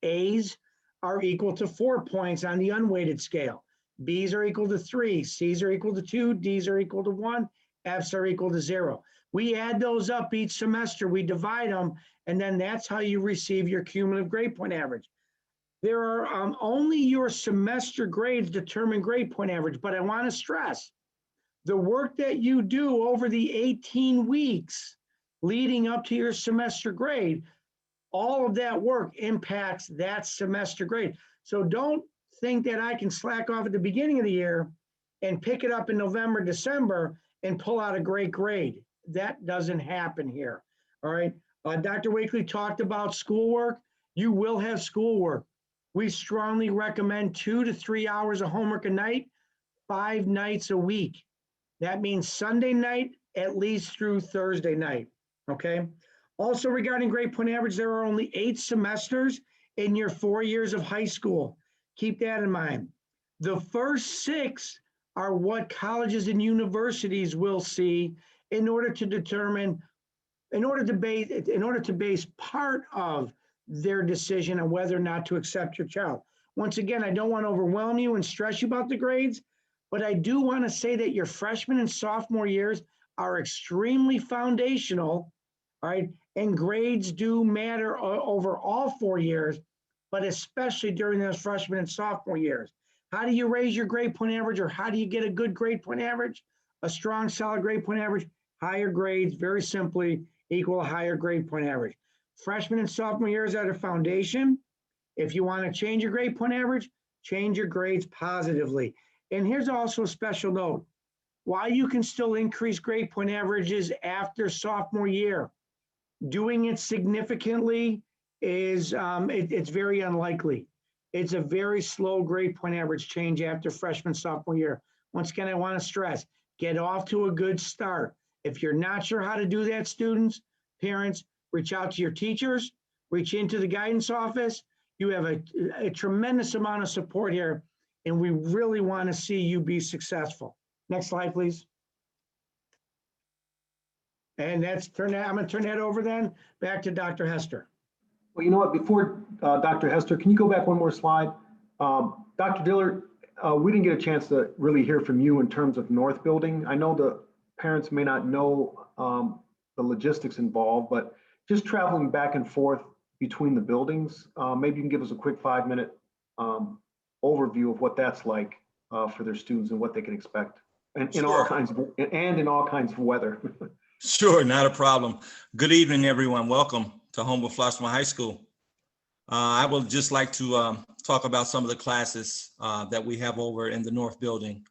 A's are equal to 4 points on the unweighted scale. B's are equal to 3, C's are equal to 2, D's are equal to 1, F's are equal to 0. We add those up each semester, we divide them, and then that's how you receive your cumulative grade point average. There are only your semester grades determine grade point average, but I want to stress the work that you do over the 18 weeks leading up to your semester grade, all of that work impacts that semester grade. So don't think that I can slack off at the beginning of the year and pick it up in November, December and pull out a great grade. That doesn't happen here, all right? Dr. Wakely talked about schoolwork. You will have schoolwork. We strongly recommend 2 to 3 hours of homework a night, 5 nights a week. That means Sunday night, at least through Thursday night, okay? Also regarding grade point average, there are only 8 semesters in your 4 years of high school. Keep that in mind. The first 6 are what colleges and universities will see in order to determine, in order to base part of their decision on whether or not to accept your child. Once again, I don't want to overwhelm you and stress you about the grades, but I do want to say that your freshman and sophomore years are extremely foundational, all right? And grades do matter over all 4 years, but especially during those freshman and sophomore years. How do you raise your grade point average, or how do you get a good grade point average? A strong, solid grade point average, higher grades, very simply, equal a higher grade point average. Freshman and sophomore years are the foundation. If you want to change your grade point average, change your grades positively. And here's also a special note. While you can still increase grade point averages after sophomore year, doing it significantly is it's very unlikely. It's a very slow grade point average change after freshman, sophomore year. Once again, I want to stress, get off to a good start. If you're not sure how to do that, students, parents, reach out to your teachers, reach into the guidance office. You have a tremendous amount of support here, and we really want to see you be successful. Next slide, please. And I'm going to turn that over then back to Dr. Hester. Well, you know what, before Dr. Hester, can you go back one more slide? Dr. Diller, we didn't get a chance to really hear from you in terms of North Building. I know the parents may not know the logistics involved, but just traveling back and forth between the buildings, maybe you can give us a quick 5-minute overview of what that's like for their students and what they can expect, and in all kinds of weather. Sure, not a problem. Good evening, everyone. Welcome to Homewood Flossmoor High School. I would just like to talk about some of the classes that we have over in the North Building.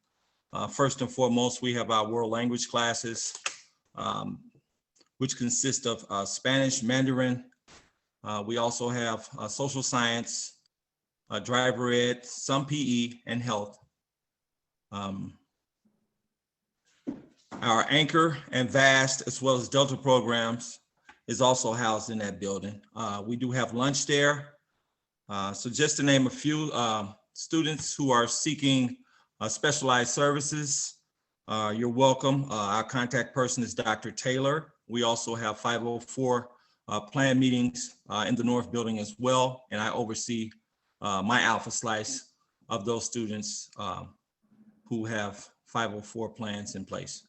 First and foremost, we have our world language classes, which consist of Spanish, Mandarin. We also have social science, driver ed, some PE, and health. Our Anchor and VAST, as well as Delta programs, is also housed in that building. We do have lunch there. So just to name a few, students who are seeking specialized services, you're welcome. Our contact person is Dr. Taylor. We also have 504 plan meetings in the North Building as well, and I oversee my alpha slice of those students who have 504 plans in place.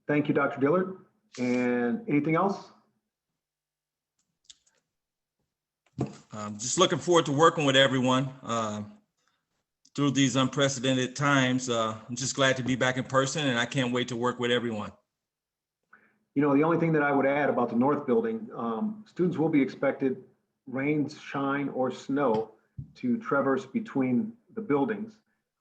Thank you, Dr. Diller. And anything else? Just looking forward to working with everyone through these unprecedented times. I'm just glad to be back in person, and I can't wait to work with everyone. You know, the only thing that I would add about the North Building, students will be expected, rain, shine, or snow, to traverse between the buildings.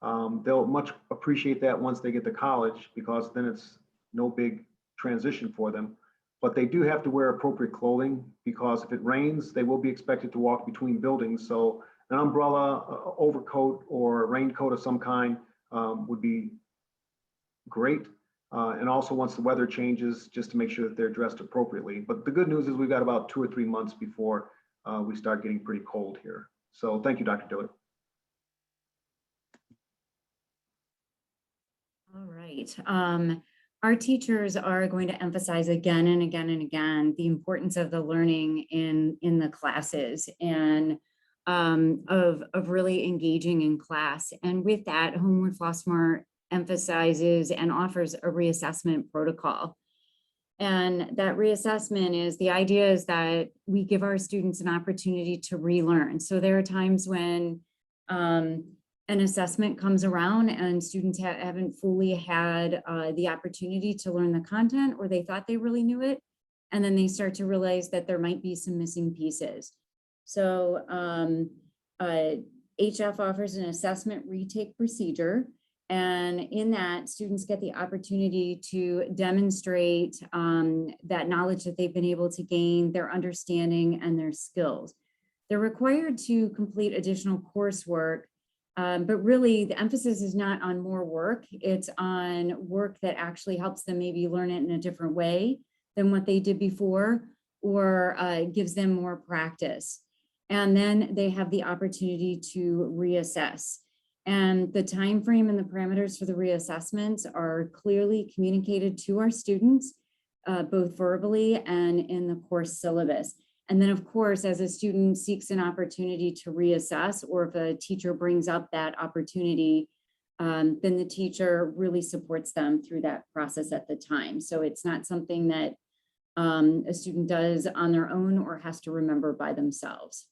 They'll much appreciate that once they get to college, because then it's no big transition for them. But they do have to wear appropriate clothing, because if it rains, they will be expected to walk between buildings. So an umbrella, overcoat, or a raincoat of some kind would be great. And also, once the weather changes, just to make sure that they're dressed appropriately. But the good news is we've got about 2 or 3 months before we start getting pretty cold here. So thank you, Dr. Diller. All right. Our teachers are going to emphasize again and again and again the importance of the learning in the classes, and of really engaging in class. And with that, Homewood Flossmoor emphasizes and offers a reassessment protocol. And that reassessment is, the idea is that we give our students an opportunity to relearn. So there are times when an assessment comes around and students haven't fully had the opportunity to learn the content, or they thought they really knew it, and then they start to realize that there might be some missing pieces. So HF offers an assessment retake procedure, and in that, students get the opportunity to demonstrate that knowledge that they've been able to gain, their understanding, and their skills. They're required to complete additional coursework, but really the emphasis is not on more work. It's on work that actually helps them maybe learn it in a different way than what they did before, or gives them more practice. And then they have the opportunity to reassess. And the time frame and the parameters for the reassessments are clearly communicated to our students, both verbally and in the course syllabus. And then, of course, as a student seeks an opportunity to reassess, or if a teacher brings up that opportunity, then the teacher really supports them through that process at the time. So it's not something that a student does on their own or has to remember by themselves.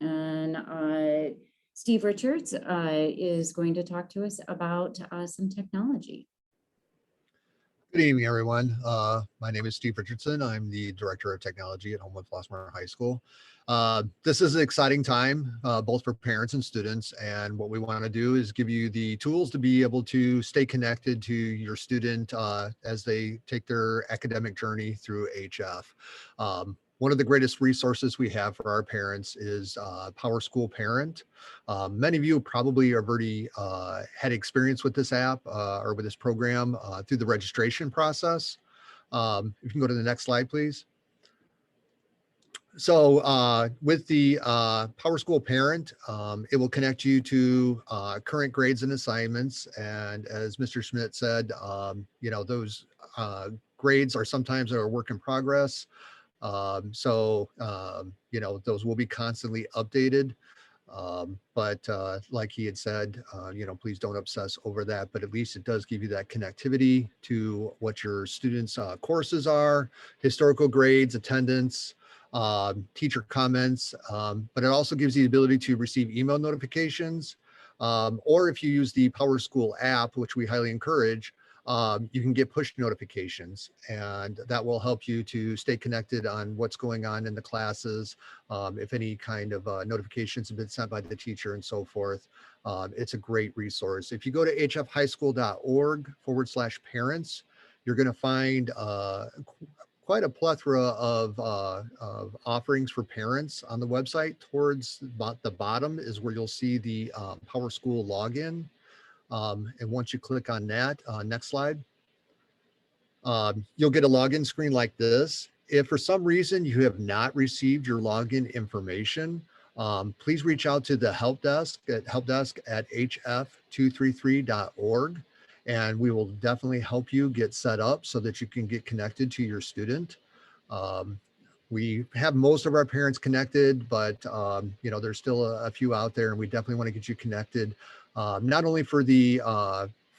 And Steve Richards is going to talk to us about some technology. Good evening, everyone. My name is Steve Richardson. I'm the Director of Technology at Homewood Flossmoor High School. This is an exciting time, both for parents and students. And what we want to do is give you the tools to be able to stay connected to your student as they take their academic journey through HF. One of the greatest resources we have for our parents is PowerSchool Parent. Many of you probably have already had experience with this app or with this program through the registration process. If you can go to the next slide, please. So with the PowerSchool Parent, it will connect you to current grades and assignments. And as Mr. Schmidt said, you know, those grades are sometimes a work in progress. You know, those will be constantly updated. But like he had said, please don't obsess over that, but at least it does give you that connectivity to what your students' courses are, historical grades, attendance, teacher comments, but it also gives you the ability to receive email notifications, or if you use the PowerSchool app, which we highly encourage, you can get push notifications, and that will help you to stay connected on what's going on in the classes. If any kind of notifications have been sent by the teacher and so forth. It's a great resource. If you go to hfhighschool.org/parents, you're going to find quite a plethora of offerings for parents on the website. Towards the bottom is where you'll see the PowerSchool login. And once you click on that, next slide, you'll get a login screen like this. If for some reason you have not received your login information, please reach out to the help desk at hf233.org, and we will definitely help you get set up so that you can get connected to your student. We have most of our parents connected, but there's still a few out there, and we definitely want to get you connected, not only for the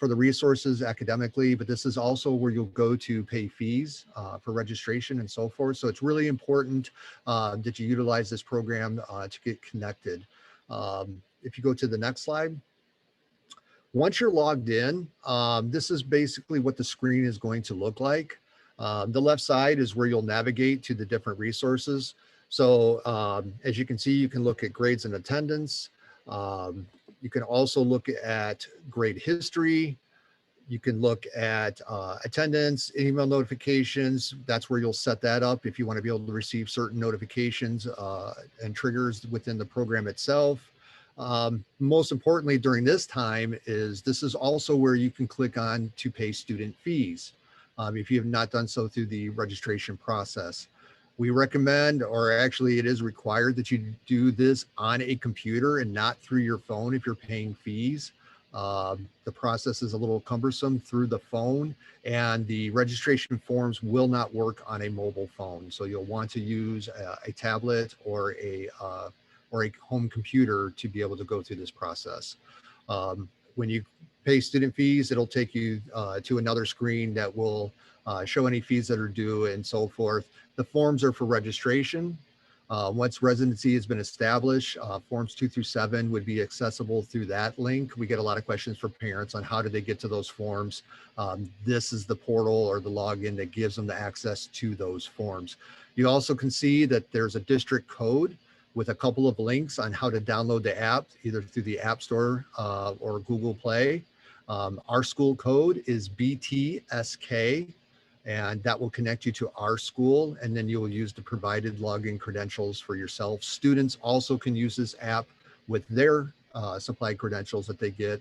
resources academically, but this is also where you'll go to pay fees for registration and so forth. So it's really important that you utilize this program to get connected. If you go to the next slide, once you're logged in, this is basically what the screen is going to look like. The left side is where you'll navigate to the different resources. So as you can see, you can look at grades and attendance. You can also look at grade history. You can look at attendance, email notifications. That's where you'll set that up if you want to be able to receive certain notifications and triggers within the program itself. Most importantly, during this time this is also where you can click on to pay student fees if you have not done so through the registration process. We recommend, or actually it is required, that you do this on a computer and not through your phone if you're paying fees. The process is a little cumbersome through the phone, and the registration forms will not work on a mobile phone. So you'll want to use a tablet or a home computer to be able to go through this process. When you pay student fees, it'll take you to another screen that will show any fees that are due and so forth. The forms are for registration. Once residency has been established, forms 2 through 7 would be accessible through that link. We get a lot of questions from parents on how do they get to those forms. This is the portal or the login that gives them the access to those forms. You also can see that there's a district code with a couple of links on how to download the app, either through the App Store or Google Play. Our school code is BTSK, and that will connect you to our school, and then you will use the provided login credentials for yourself. Students also can use this app with their supplied credentials that they get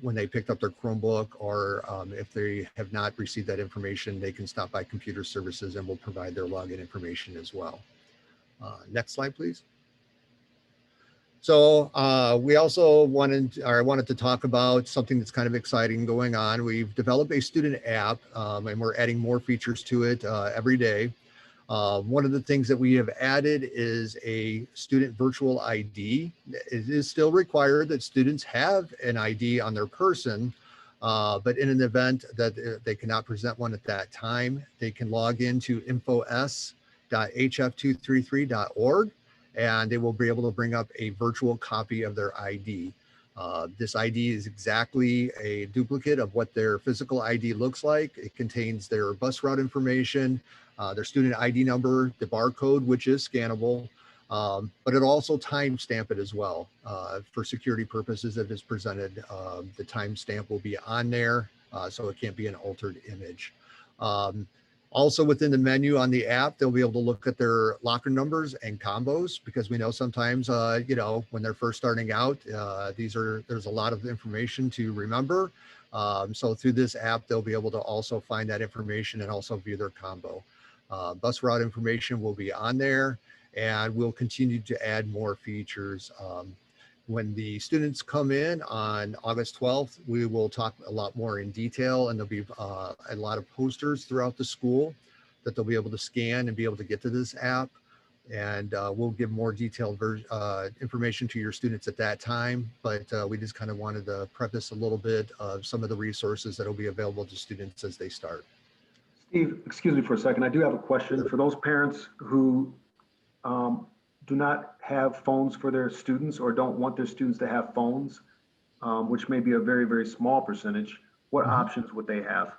when they picked up their Chromebook, or if they have not received that information, they can stop by Computer Services and we'll provide their login information as well. Next slide, please. So we also wanted to talk about something that's kind of exciting going on. We've developed a student app, and we're adding more features to it every day. One of the things that we have added is a student virtual ID. It is still required that students have an ID on their person, but in an event that they cannot present one at that time, they can log into info.hf233.org. and they will be able to bring up a virtual copy of their ID. This ID is exactly a duplicate of what their physical ID looks like. It contains their bus route information, their student ID number, the barcode, which is scannable, but it also timestamp it as well. For security purposes, if it's presented, the timestamp will be on there, so it can't be an altered image. Also within the menu on the app, they'll be able to look at their locker numbers and combos, because we know sometimes, when they're first starting out, there's a lot of information to remember. So through this app, they'll be able to also find that information and also view their combo. Bus route information will be on there, and we'll continue to add more features. When the students come in on August 12th, we will talk a lot more in detail, and there'll be a lot of posters throughout the school that they'll be able to scan and be able to get to this app. And we'll give more detailed information to your students at that time. But we just kind of wanted to preface a little bit of some of the resources that will be available to students as they start. Steve, excuse me for a second. I do have a question for those parents who do not have phones for their students or don't want their students to have phones, which may be a very, very small percentage. What options would they have?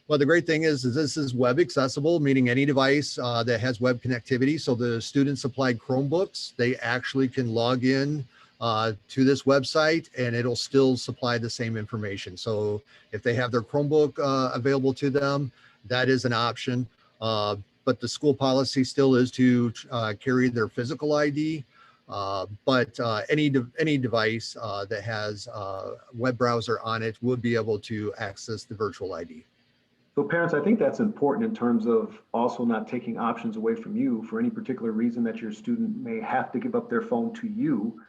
Well, the great thing is this is web accessible, meaning any device that has web connectivity. So the student supplied Chromebooks, they actually can log in to this website and it'll still supply the same information. So if they have their Chromebook available to them, that is an option. But the school policy still is to carry their physical ID. But any device that has a web browser on it would be able to access the virtual ID. So parents, I think that's important in terms of also not taking options away from you for any particular reason that your student may have to give up their phone to you.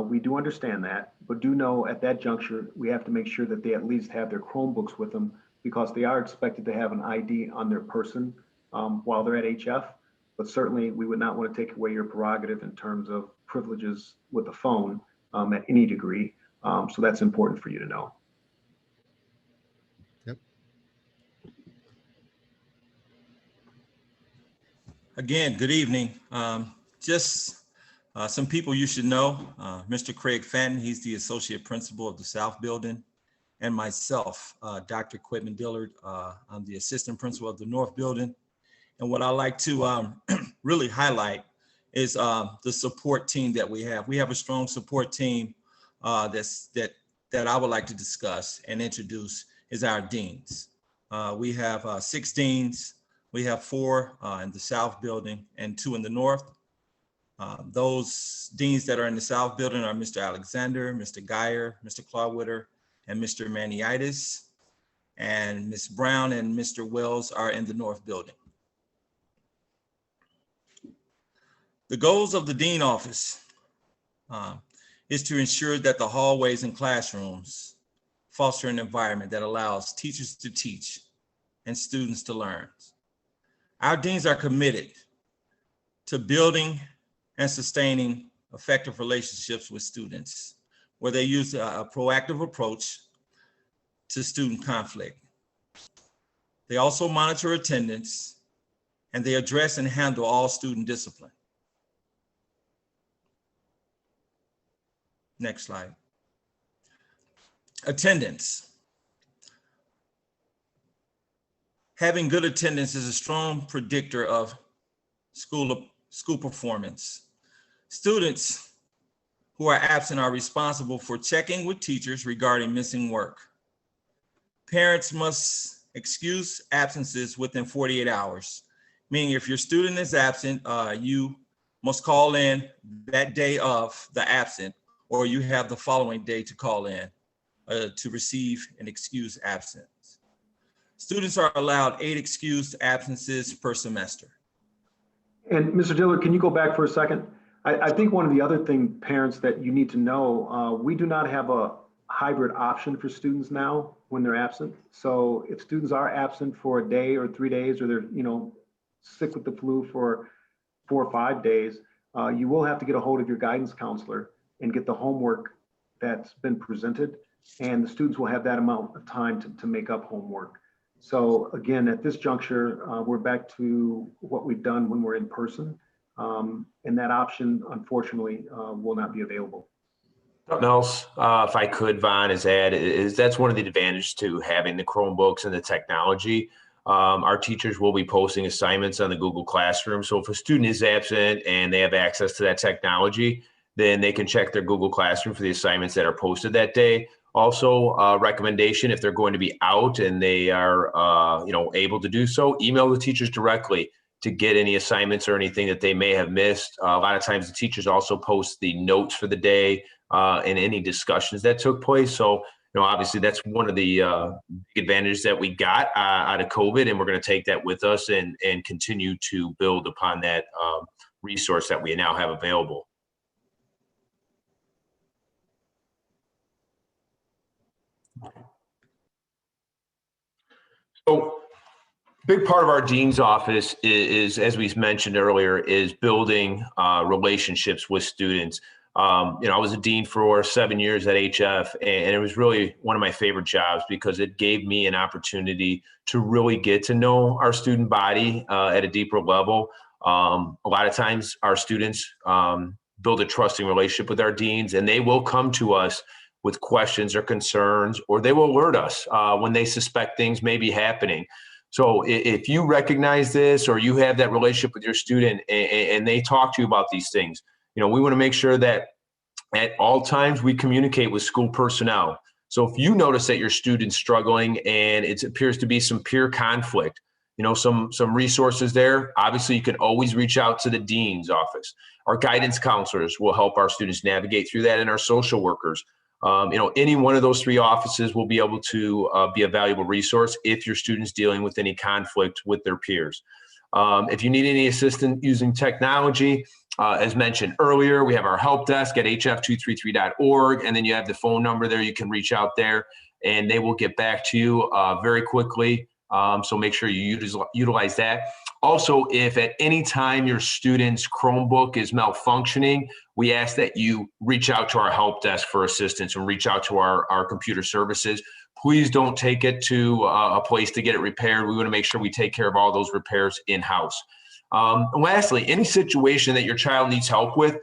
We do understand that, but do know at that juncture, we have to make sure that they at least have their Chromebooks with them because they are expected to have an ID on their person while they're at HF. But certainly we would not want to take away your prerogative in terms of privileges with the phone at any degree. So that's important for you to know. Again, good evening. Just some people you should know. Mr. Craig Fenton, he's the Associate Principal of the South Building. And myself, Dr. Quitman Diller, I'm the Assistant Principal of the North Building. And what I like to really highlight is the support team that we have. We have a strong support team that I would like to discuss and introduce is our deans. We have 6 deans. We have 4 in the South Building and 2 in the North. Those deans that are in the South Building are Mr. Alexander, Mr. Geyer, Mr. Clawwitter, and Mr. Maniitis. And Ms. Brown and Mr. Wells are in the North Building. The goals of the Dean Office is to ensure that the hallways and classrooms foster an environment that allows teachers to teach and students to learn. Our deans are committed to building and sustaining effective relationships with students, where they use a proactive approach to student conflict. They also monitor attendance, and they address and handle all student discipline. Next slide. Attendance. Having good attendance is a strong predictor of school performance. Students who are absent are responsible for checking with teachers regarding missing work. Parents must excuse absences within 48 hours, meaning if your student is absent, you must call in that day of the absent, or you have the following day to call in to receive an excused absence. Students are allowed 8 excused absences per semester. And Mr. Diller, can you go back for a second? I think one of the other thing, parents, that you need to know, we do not have a hybrid option for students now when they're absent. So if students are absent for a day or 3 days, or they're sick with the flu for 4 or 5 days, you will have to get a hold of your guidance counselor and get the homework that's been presented, and the students will have that amount of time to make up homework. So again, at this juncture, we're back to what we've done when we're in person, and that option, unfortunately, will not be available. Something else, if I could, Vaughn, is that's one of the advantages to having the Chromebooks and the technology. Our teachers will be posting assignments on the Google Classroom. So if a student is absent and they have access to that technology, then they can check their Google Classroom for the assignments that are posted that day. Also, recommendation, if they're going to be out and they are able to do so, email the teachers directly to get any assignments or anything that they may have missed. A lot of times the teachers also post the notes for the day and any discussions that took place. So, obviously that's one of the advantages that we got out of COVID, and we're going to take that with us and continue to build upon that resource that we now have available. So Big part of our dean's office is, as we mentioned earlier, is building relationships with students. I was a dean for 7 years at HF, and it was really one of my favorite jobs because it gave me an opportunity to really get to know our student body at a deeper level. A lot of times our students build a trusting relationship with our deans, and they will come to us with questions or concerns, or they will alert us when they suspect things may be happening. So if you recognize this, or you have that relationship with your student and they talk to you about these things, we want to make sure that at all times we communicate with school personnel. So if you notice that your student's struggling and it appears to be some peer conflict, some resources there, obviously you can always reach out to the dean's office. Our guidance counselors will help our students navigate through that, and our social workers. Any one of those 3 offices will be able to be a valuable resource if your student's dealing with any conflict with their peers. If you need any assistance using technology, as mentioned earlier, we have our help desk at hf233.org, and then you have the phone number there. You can reach out there, and they will get back to you very quickly. So make sure you utilize that. Also, if at any time your student's Chromebook is malfunctioning, we ask that you reach out to our help desk for assistance and reach out to our computer services. Please don't take it to a place to get it repaired. We want to make sure we take care of all those repairs in-house. And lastly, any situation that your child needs help with,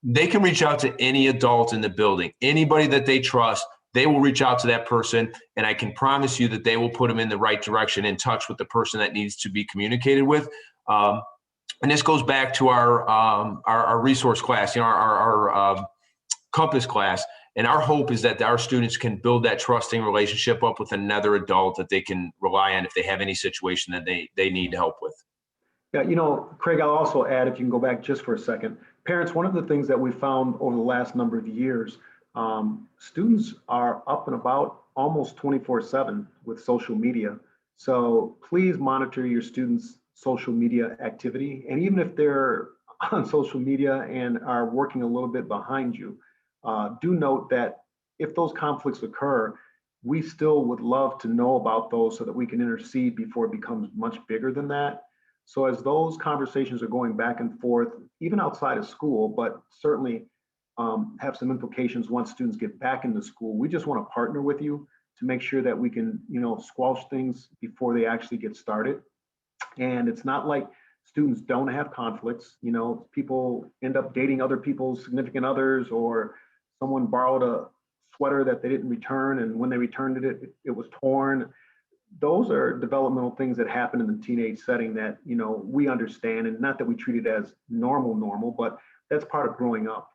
they can reach out to any adult in the building, anybody that they trust. They will reach out to that person, and I can promise you that they will put them in the right direction, in touch with the person that needs to be communicated with. And this goes back to our resource class, our Compass class. And our hope is that our students can build that trusting relationship up with another adult that they can rely on if they have any situation that they need help with. Yeah, Craig, I'll also add, if you can go back just for a second, parents, one of the things that we found over the last number of years, students are up and about almost 24/7 with social media. So please monitor your students' social media activity. And even if they're on social media and are working a little bit behind you, do note that if those conflicts occur, we still would love to know about those so that we can intercede before it becomes much bigger than that. So as those conversations are going back and forth, even outside of school, but certainly have some implications once students get back into school, we just want to partner with you to make sure that we can, squelch things before they actually get started. And it's not like students don't have conflicts. People end up dating other people's significant others, or someone borrowed a sweater that they didn't return, and when they returned it, it was torn. Those are developmental things that happen in the teenage setting that, we understand, and not that we treat it as normal, but that's part of growing up.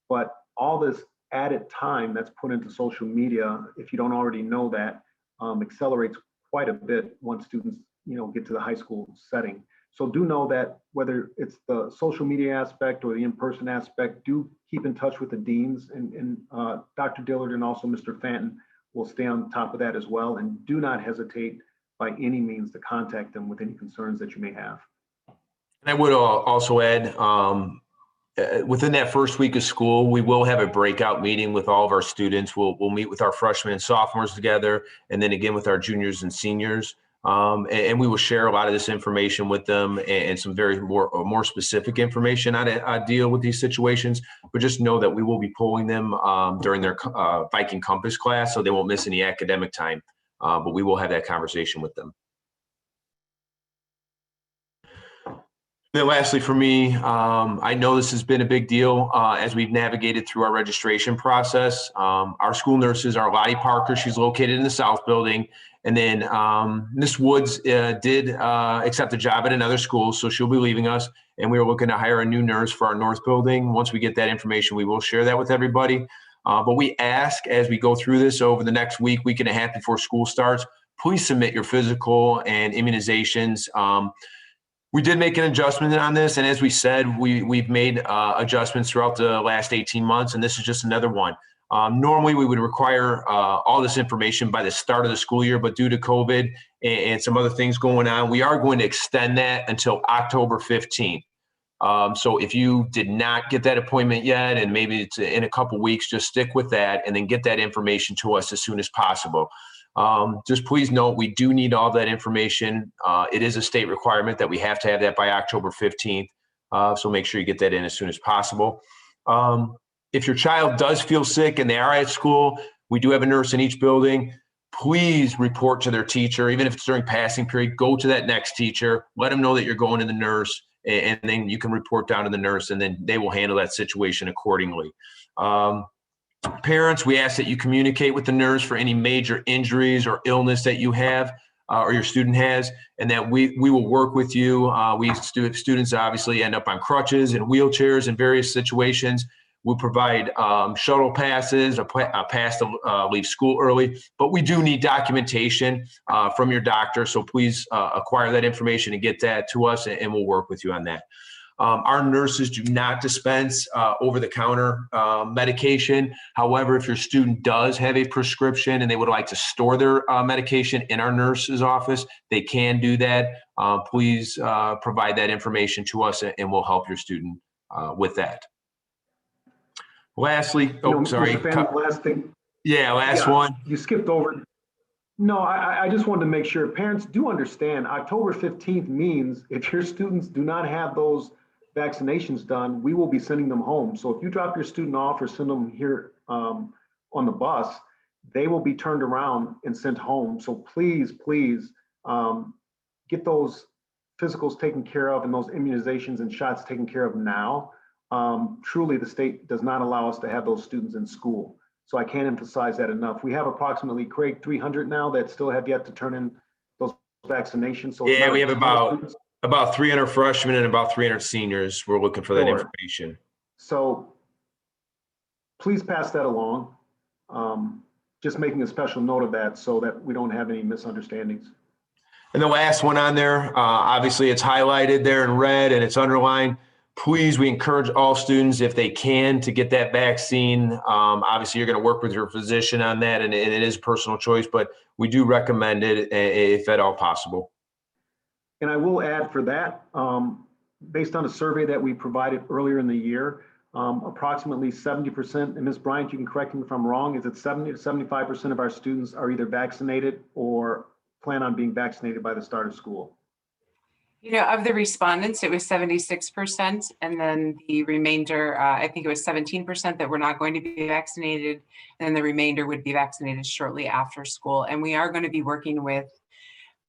But all this added time that's put into social media, if you don't already know that, accelerates quite a bit once students, get to the high school setting. So do know that whether it's the social media aspect or the in-person aspect, do keep in touch with the deans, and Dr. Diller and also Mr. Fanton will stay on top of that as well. And do not hesitate by any means to contact them with any concerns that you may have. And I would also add, within that first week of school, we will have a breakout meeting with all of our students. We'll meet with our freshmen and sophomores together, and then again with our juniors and seniors. And we will share a lot of this information with them, and some very more specific information on how to deal with these situations. But just know that we will be pulling them during their Viking Compass class, so they won't miss any academic time. But we will have that conversation with them. Then lastly for me, I know this has been a big deal as we've navigated through our registration process. Our school nurses are Lottie Parker. She's located in the South Building. And then Ms. Woods did accept a job at another school, so she'll be leaving us. And we are looking to hire a new nurse for our North Building. Once we get that information, we will share that with everybody. But we ask, as we go through this over the next week and a half before school starts, please submit your physical and immunizations. We did make an adjustment on this, and as we said, we've made adjustments throughout the last 18 months, and this is just another one. Normally, we would require all this information by the start of the school year, but due to COVID and some other things going on, we are going to extend that until October 15th. So if you did not get that appointment yet, and maybe it's in a couple weeks, just stick with that and then get that information to us as soon as possible. Just please note, we do need all that information. It is a state requirement that we have to have that by October 15th. So make sure you get that in as soon as possible. If your child does feel sick and they are at school, we do have a nurse in each building. Please report to their teacher, even if it's during passing period. Go to that next teacher, let them know that you're going to the nurse, and then you can report down to the nurse, and then they will handle that situation accordingly. Parents, we ask that you communicate with the nurse for any major injuries or illness that you have or your student has, and that we will work with you. Students obviously end up on crutches and wheelchairs in various situations. We'll provide shuttle passes, a pass to leave school early, but we do need documentation from your doctor. So please acquire that information and get that to us, and we'll work with you on that. Our nurses do not dispense over-the-counter medication. However, if your student does have a prescription and they would like to store their medication in our nurse's office, they can do that. Please provide that information to us, and we'll help your student with that. Lastly, sorry. Mr. Fan, last thing. Yeah, last one. You skipped over. No, I just wanted to make sure parents do understand October 15th means if your students do not have those vaccinations done, we will be sending them home. So if you drop your student off or send them here on the bus, they will be turned around and sent home. So please get those physicals taken care of and those immunizations and shots taken care of now. Truly, the state does not allow us to have those students in school. So I can't emphasize that enough. We have approximately, Craig, 300 now that still have yet to turn in those vaccinations. So yeah, we have about 300 freshmen and about 300 seniors. We're looking for that information. So please pass that along. Just making a special note of that so that we don't have any misunderstandings. And the last one on there, obviously it's highlighted there in red and it's underlined. Please, we encourage all students, if they can, to get that vaccine. Obviously, you're going to work with your physician on that, and it is personal choice, but we do recommend it if at all possible. And I will add for that, based on a survey that we provided earlier in the year, approximately 70%, and Ms. Bryant, you can correct me if I'm wrong, is it 70 to 75% of our students are either vaccinated or plan on being vaccinated by the start of school? You know, of the respondents, it was 76%, and then the remainder, I think it was 17% that were not going to be vaccinated, and then the remainder would be vaccinated shortly after school. And we are going to be working with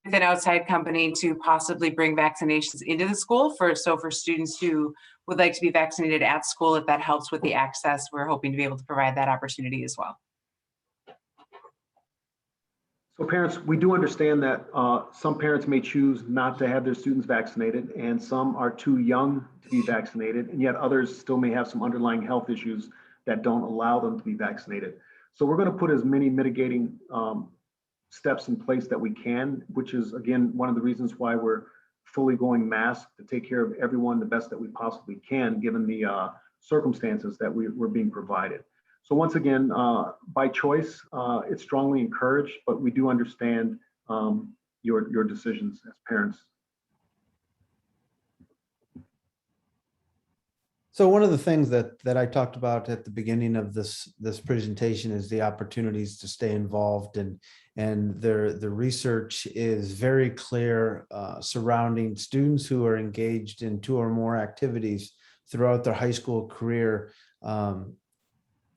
an outside company to possibly bring vaccinations into the school for students who would like to be vaccinated at school. If that helps with the access, we're hoping to be able to provide that opportunity as well. So parents, we do understand that some parents may choose not to have their students vaccinated, and some are too young to be vaccinated, and yet others still may have some underlying health issues that don't allow them to be vaccinated. So we're going to put as many mitigating steps in place that we can, which is, again, one of the reasons why we're fully going masked to take care of everyone the best that we possibly can, given the circumstances that we're being provided. So once again, by choice, it's strongly encouraged, but we do understand your decisions as parents. So one of the things that I talked about at the beginning of this presentation is the opportunities to stay involved, and the research is very clear surrounding students who are engaged in 2 or more activities throughout their high school career.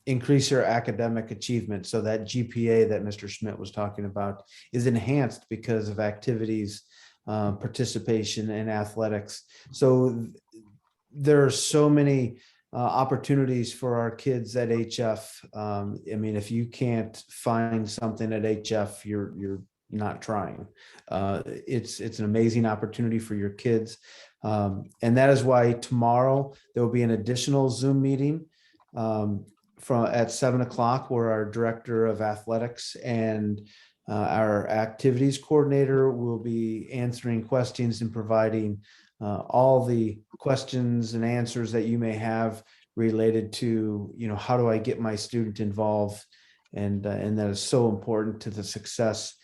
Increase their academic achievement. So that GPA that Mr. Schmidt was talking about is enhanced because of activities, participation in athletics. So there are so many opportunities for our kids at HF. I mean, if you can't find something at HF, you're not trying. It's an amazing opportunity for your kids. And that is why tomorrow there will be an additional Zoom meeting at 7 o'clock, where our director of athletics and our activities coordinator will be answering questions and providing all the questions and answers that you may have related to, how do I get my student involved? And that is so important to the success,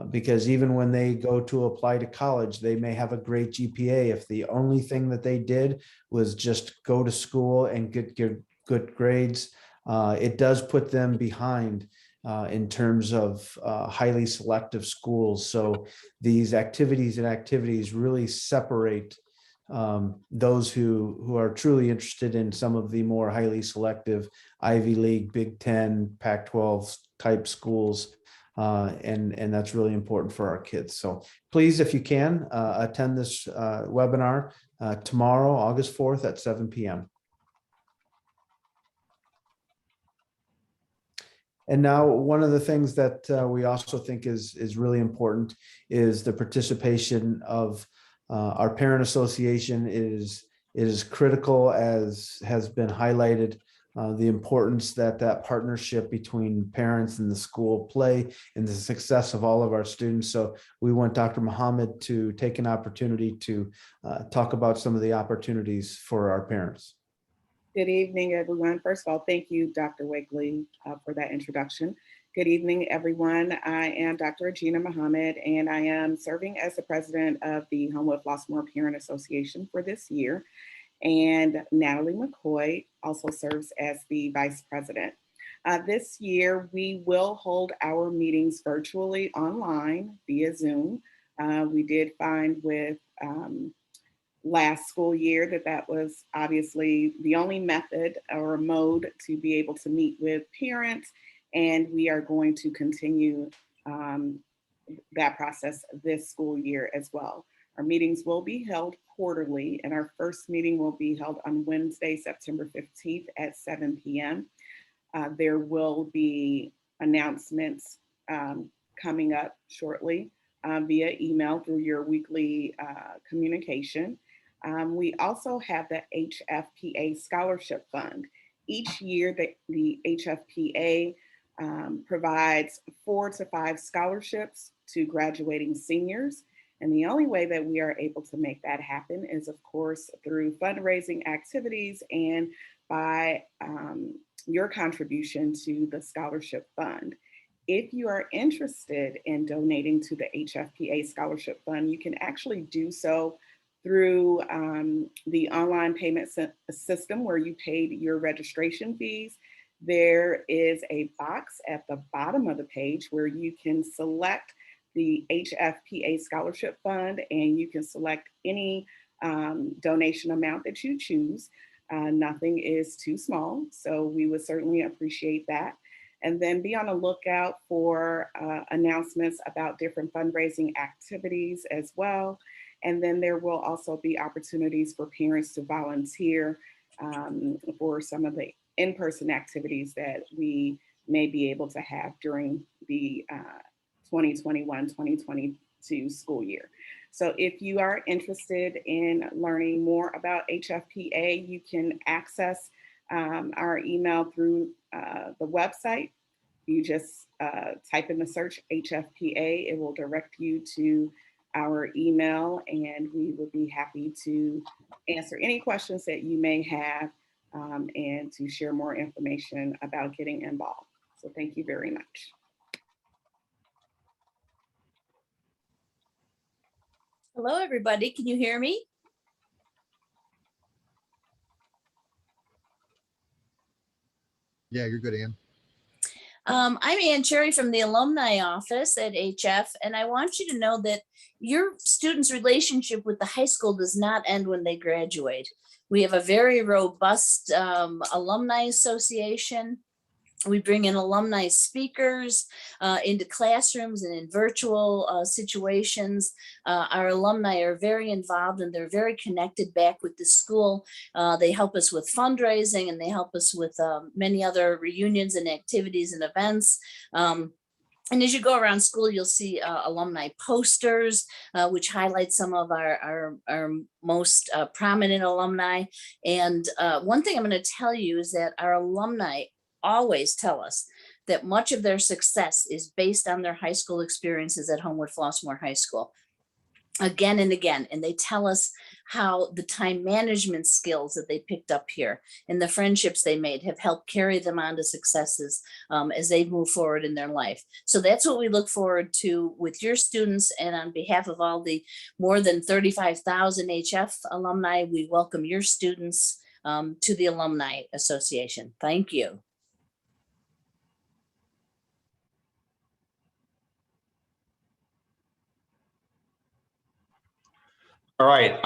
because even when they go to apply to college, they may have a great GPA. If the only thing that they did was just go to school and get good grades, it does put them behind in terms of highly selective schools. So these activities really separate those who are truly interested in some of the more highly selective Ivy League, Big Ten, Pac-12 type schools. And that's really important for our kids. So please, if you can, attend this webinar tomorrow, August 4th at 7 p.m. And now one of the things that we also think is really important is the participation of our parent association. It is critical, as has been highlighted, the importance that partnership between parents and the school play in the success of all of our students. So we want Dr. Muhammad to take an opportunity to talk about some of the opportunities for our parents. Good evening, everyone. First of all, thank you, Dr. Wakely, for that introduction. Good evening, everyone. I am Dr. Regina Muhammad, and I am serving as the president of the Homewood Flossmoor Parent Association for this year. And Natalie McCoy also serves as the vice president. This year, we will hold our meetings virtually online via Zoom. We did find with last school year that was obviously the only method or mode to be able to meet with parents, and we are going to continue that process this school year as well. Our meetings will be held quarterly, and our first meeting will be held on Wednesday, September 15th at 7 p.m. There will be announcements coming up shortly via email through your weekly communication. We also have the HFPA Scholarship Fund. Each year, the HFPA provides 4 to 5 scholarships to graduating seniors. And the only way that we are able to make that happen is, of course, through fundraising activities and by your contribution to the scholarship fund. If you are interested in donating to the HFPA Scholarship Fund, you can actually do so through the online payment system where you paid your registration fees. There is a box at the bottom of the page where you can select the HFPA Scholarship Fund, and you can select any donation amount that you choose. Nothing is too small, so we would certainly appreciate that. And then be on the lookout for announcements about different fundraising activities as well. And then there will also be opportunities for parents to volunteer for some of the in-person activities that we may be able to have during the 2021-2022 school year. So if you are interested in learning more about HFPA, you can access our email through the website. You just type in the search HFPA, it will direct you to our email, and we would be happy to answer any questions that you may have and to share more information about getting involved. So thank you very much. Hello, everybody. Can you hear me? Yeah, you're good, Ann. I'm Ann Cherry from the alumni office at HF, and I want you to know that your students' relationship with the high school does not end when they graduate. We have a very robust alumni association. We bring in alumni speakers into classrooms and in virtual situations. Our alumni are very involved and they're very connected back with the school. They help us with fundraising and they help us with many other reunions and activities and events. And as you go around school, you'll see alumni posters, which highlight some of our most prominent alumni. And one thing I'm going to tell you is that our alumni always tell us that much of their success is based on their high school experiences at Homewood Flossmoor High School. Again and again, and they tell us how the time management skills that they picked up here and the friendships they made have helped carry them on to successes as they move forward in their life. So that's what we look forward to with your students, and on behalf of all the more than 35,000 HF alumni, we welcome your students to the Alumni Association. Thank you. All right.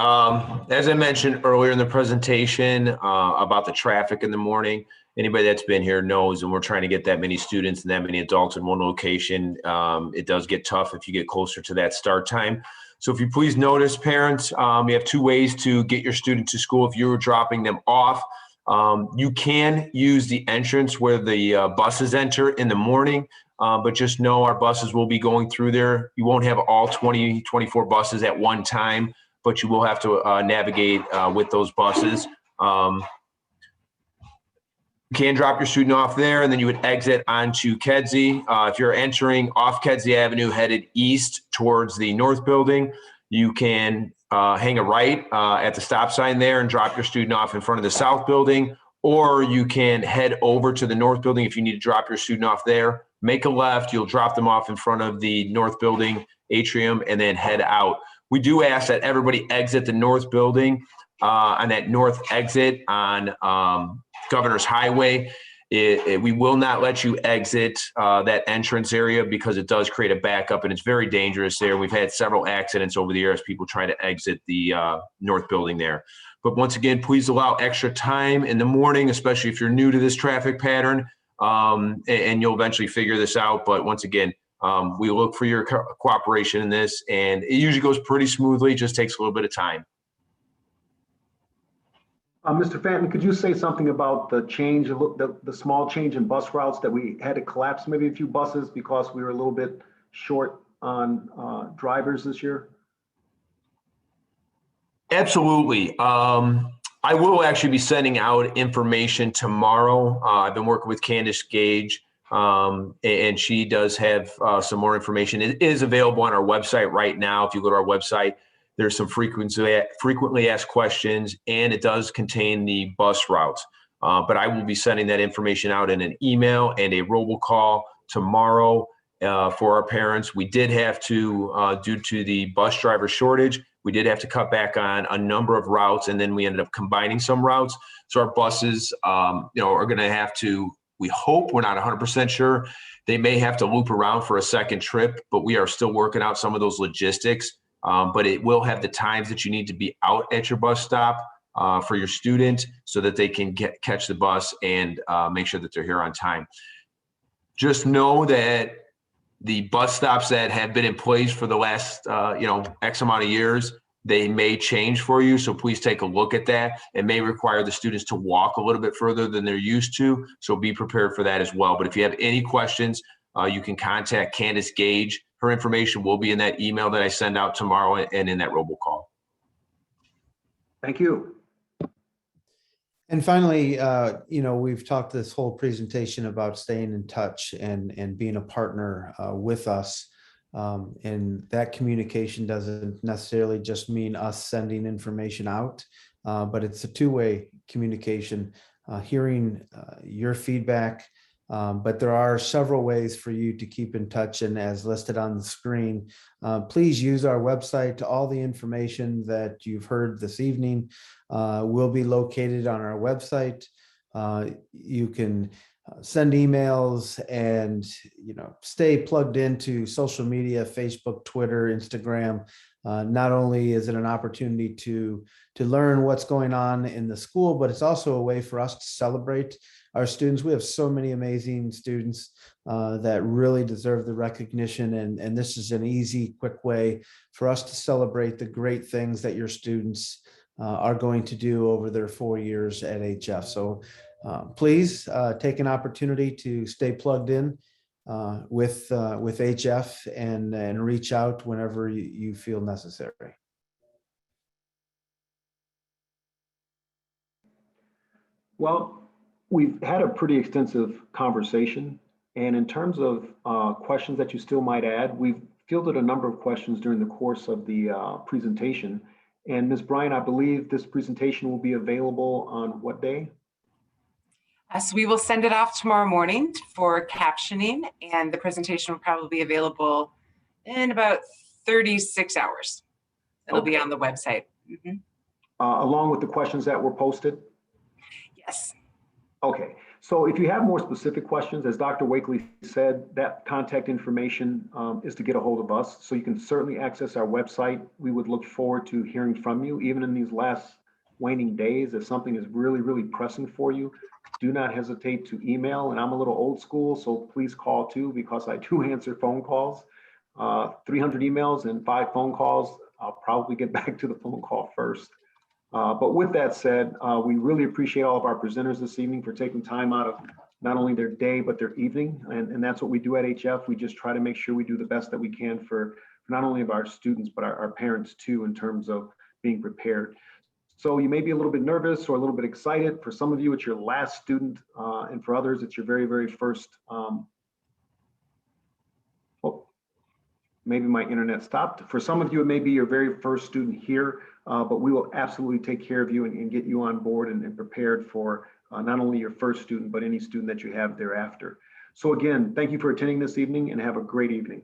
As I mentioned earlier in the presentation about the traffic in the morning, anybody that's been here knows, and we're trying to get that many students and that many adults in one location. It does get tough if you get closer to that start time. So if you please notice, parents, you have two ways to get your student to school. If you're dropping them off, you can use the entrance where the buses enter in the morning. But just know our buses will be going through there. You won't have all 24 buses at one time, but you will have to navigate with those buses. You can drop your student off there, and then you would exit onto Kedzie. If you're entering off Kedzie Avenue headed east towards the North Building, you can hang a right at the stop sign there and drop your student off in front of the South Building, or you can head over to the North Building if you need to drop your student off there. Make a left, you'll drop them off in front of the North Building atrium and then head out. We do ask that everybody exit the North Building on that north exit on Governor's Highway. We will not let you exit that entrance area because it does create a backup and it's very dangerous there. We've had several accidents over the years, people trying to exit the North Building there. But once again, please allow extra time in the morning, especially if you're new to this traffic pattern, and you'll eventually figure this out. But once again, we look for your cooperation in this, and it usually goes pretty smoothly, just takes a little bit of time. Mr. Fanton, could you say something about the change, the small change in bus routes that we had to collapse maybe a few buses because we were a little bit short on drivers this year? Absolutely. I will actually be sending out information tomorrow. I've been working with Candace Gage, and she does have some more information. It is available on our website right now. If you go to our website, there's some frequently asked questions, and it does contain the bus routes. But I will be sending that information out in an email and a robocall tomorrow for our parents. We did have to, due to the bus driver shortage, we did have to cut back on a number of routes, and then we ended up combining some routes. So our buses, are going to have to, we hope, we're not 100% sure, they may have to loop around for a second trip, but we are still working out some of those logistics. But it will have the times that you need to be out at your bus stop for your student so that they can catch the bus and make sure that they're here on time. Just know that the bus stops that have been in place for the last, X amount of years, they may change for you. So please take a look at that. It may require the students to walk a little bit further than they're used to. So be prepared for that as well. But if you have any questions, you can contact Candace Gage. Her information will be in that email that I send out tomorrow and in that robocall. Thank you. And finally, we've talked this whole presentation about staying in touch and being a partner with us. And that communication doesn't necessarily just mean us sending information out, but it's a two-way communication, hearing your feedback. But there are several ways for you to keep in touch, and as listed on the screen, please use our website. All the information that you've heard this evening will be located on our website. You can send emails and stay plugged into social media, Facebook, Twitter, Instagram. Not only is it an opportunity to learn what's going on in the school, but it's also a way for us to celebrate our students. We have so many amazing students that really deserve the recognition. And this is an easy, quick way for us to celebrate the great things that your students are going to do over their 4 years at HF. So please take an opportunity to stay plugged in with HF and reach out whenever you feel necessary. Well, we've had a pretty extensive conversation, and in terms of questions that you still might add, we've fielded a number of questions during the course of the presentation. And Ms. Bryan, I believe this presentation will be available on what day? So we will send it off tomorrow morning for captioning, and the presentation will probably be available in about 36 hours. It'll be on the website. Along with the questions that were posted? Yes. Okay, So if you have more specific questions, as Dr. Wakely said, that contact information is to get a hold of us. So you can certainly access our website. We would look forward to hearing from you, even in these last waning days. If something is really, really pressing for you, do not hesitate to email. And I'm a little old school, so please call too, because I do answer phone calls. 300 emails and 5 phone calls, I'll probably get back to the phone call first. But with that said, we really appreciate all of our presenters this evening for taking time out of not only their day, but their evening. And that's what we do at HF. We just try to make sure we do the best that we can for not only of our students, but our parents too, in terms of being prepared. So you may be a little bit nervous or a little bit excited. For some of you, it's your last student, and for others, it's your very, very first. Maybe my internet stopped. For some of you, it may be your very first student here, but we will absolutely take care of you and get you on board and prepared for not only your first student, but any student that you have thereafter. So again, thank you for attending this evening and have a great evening.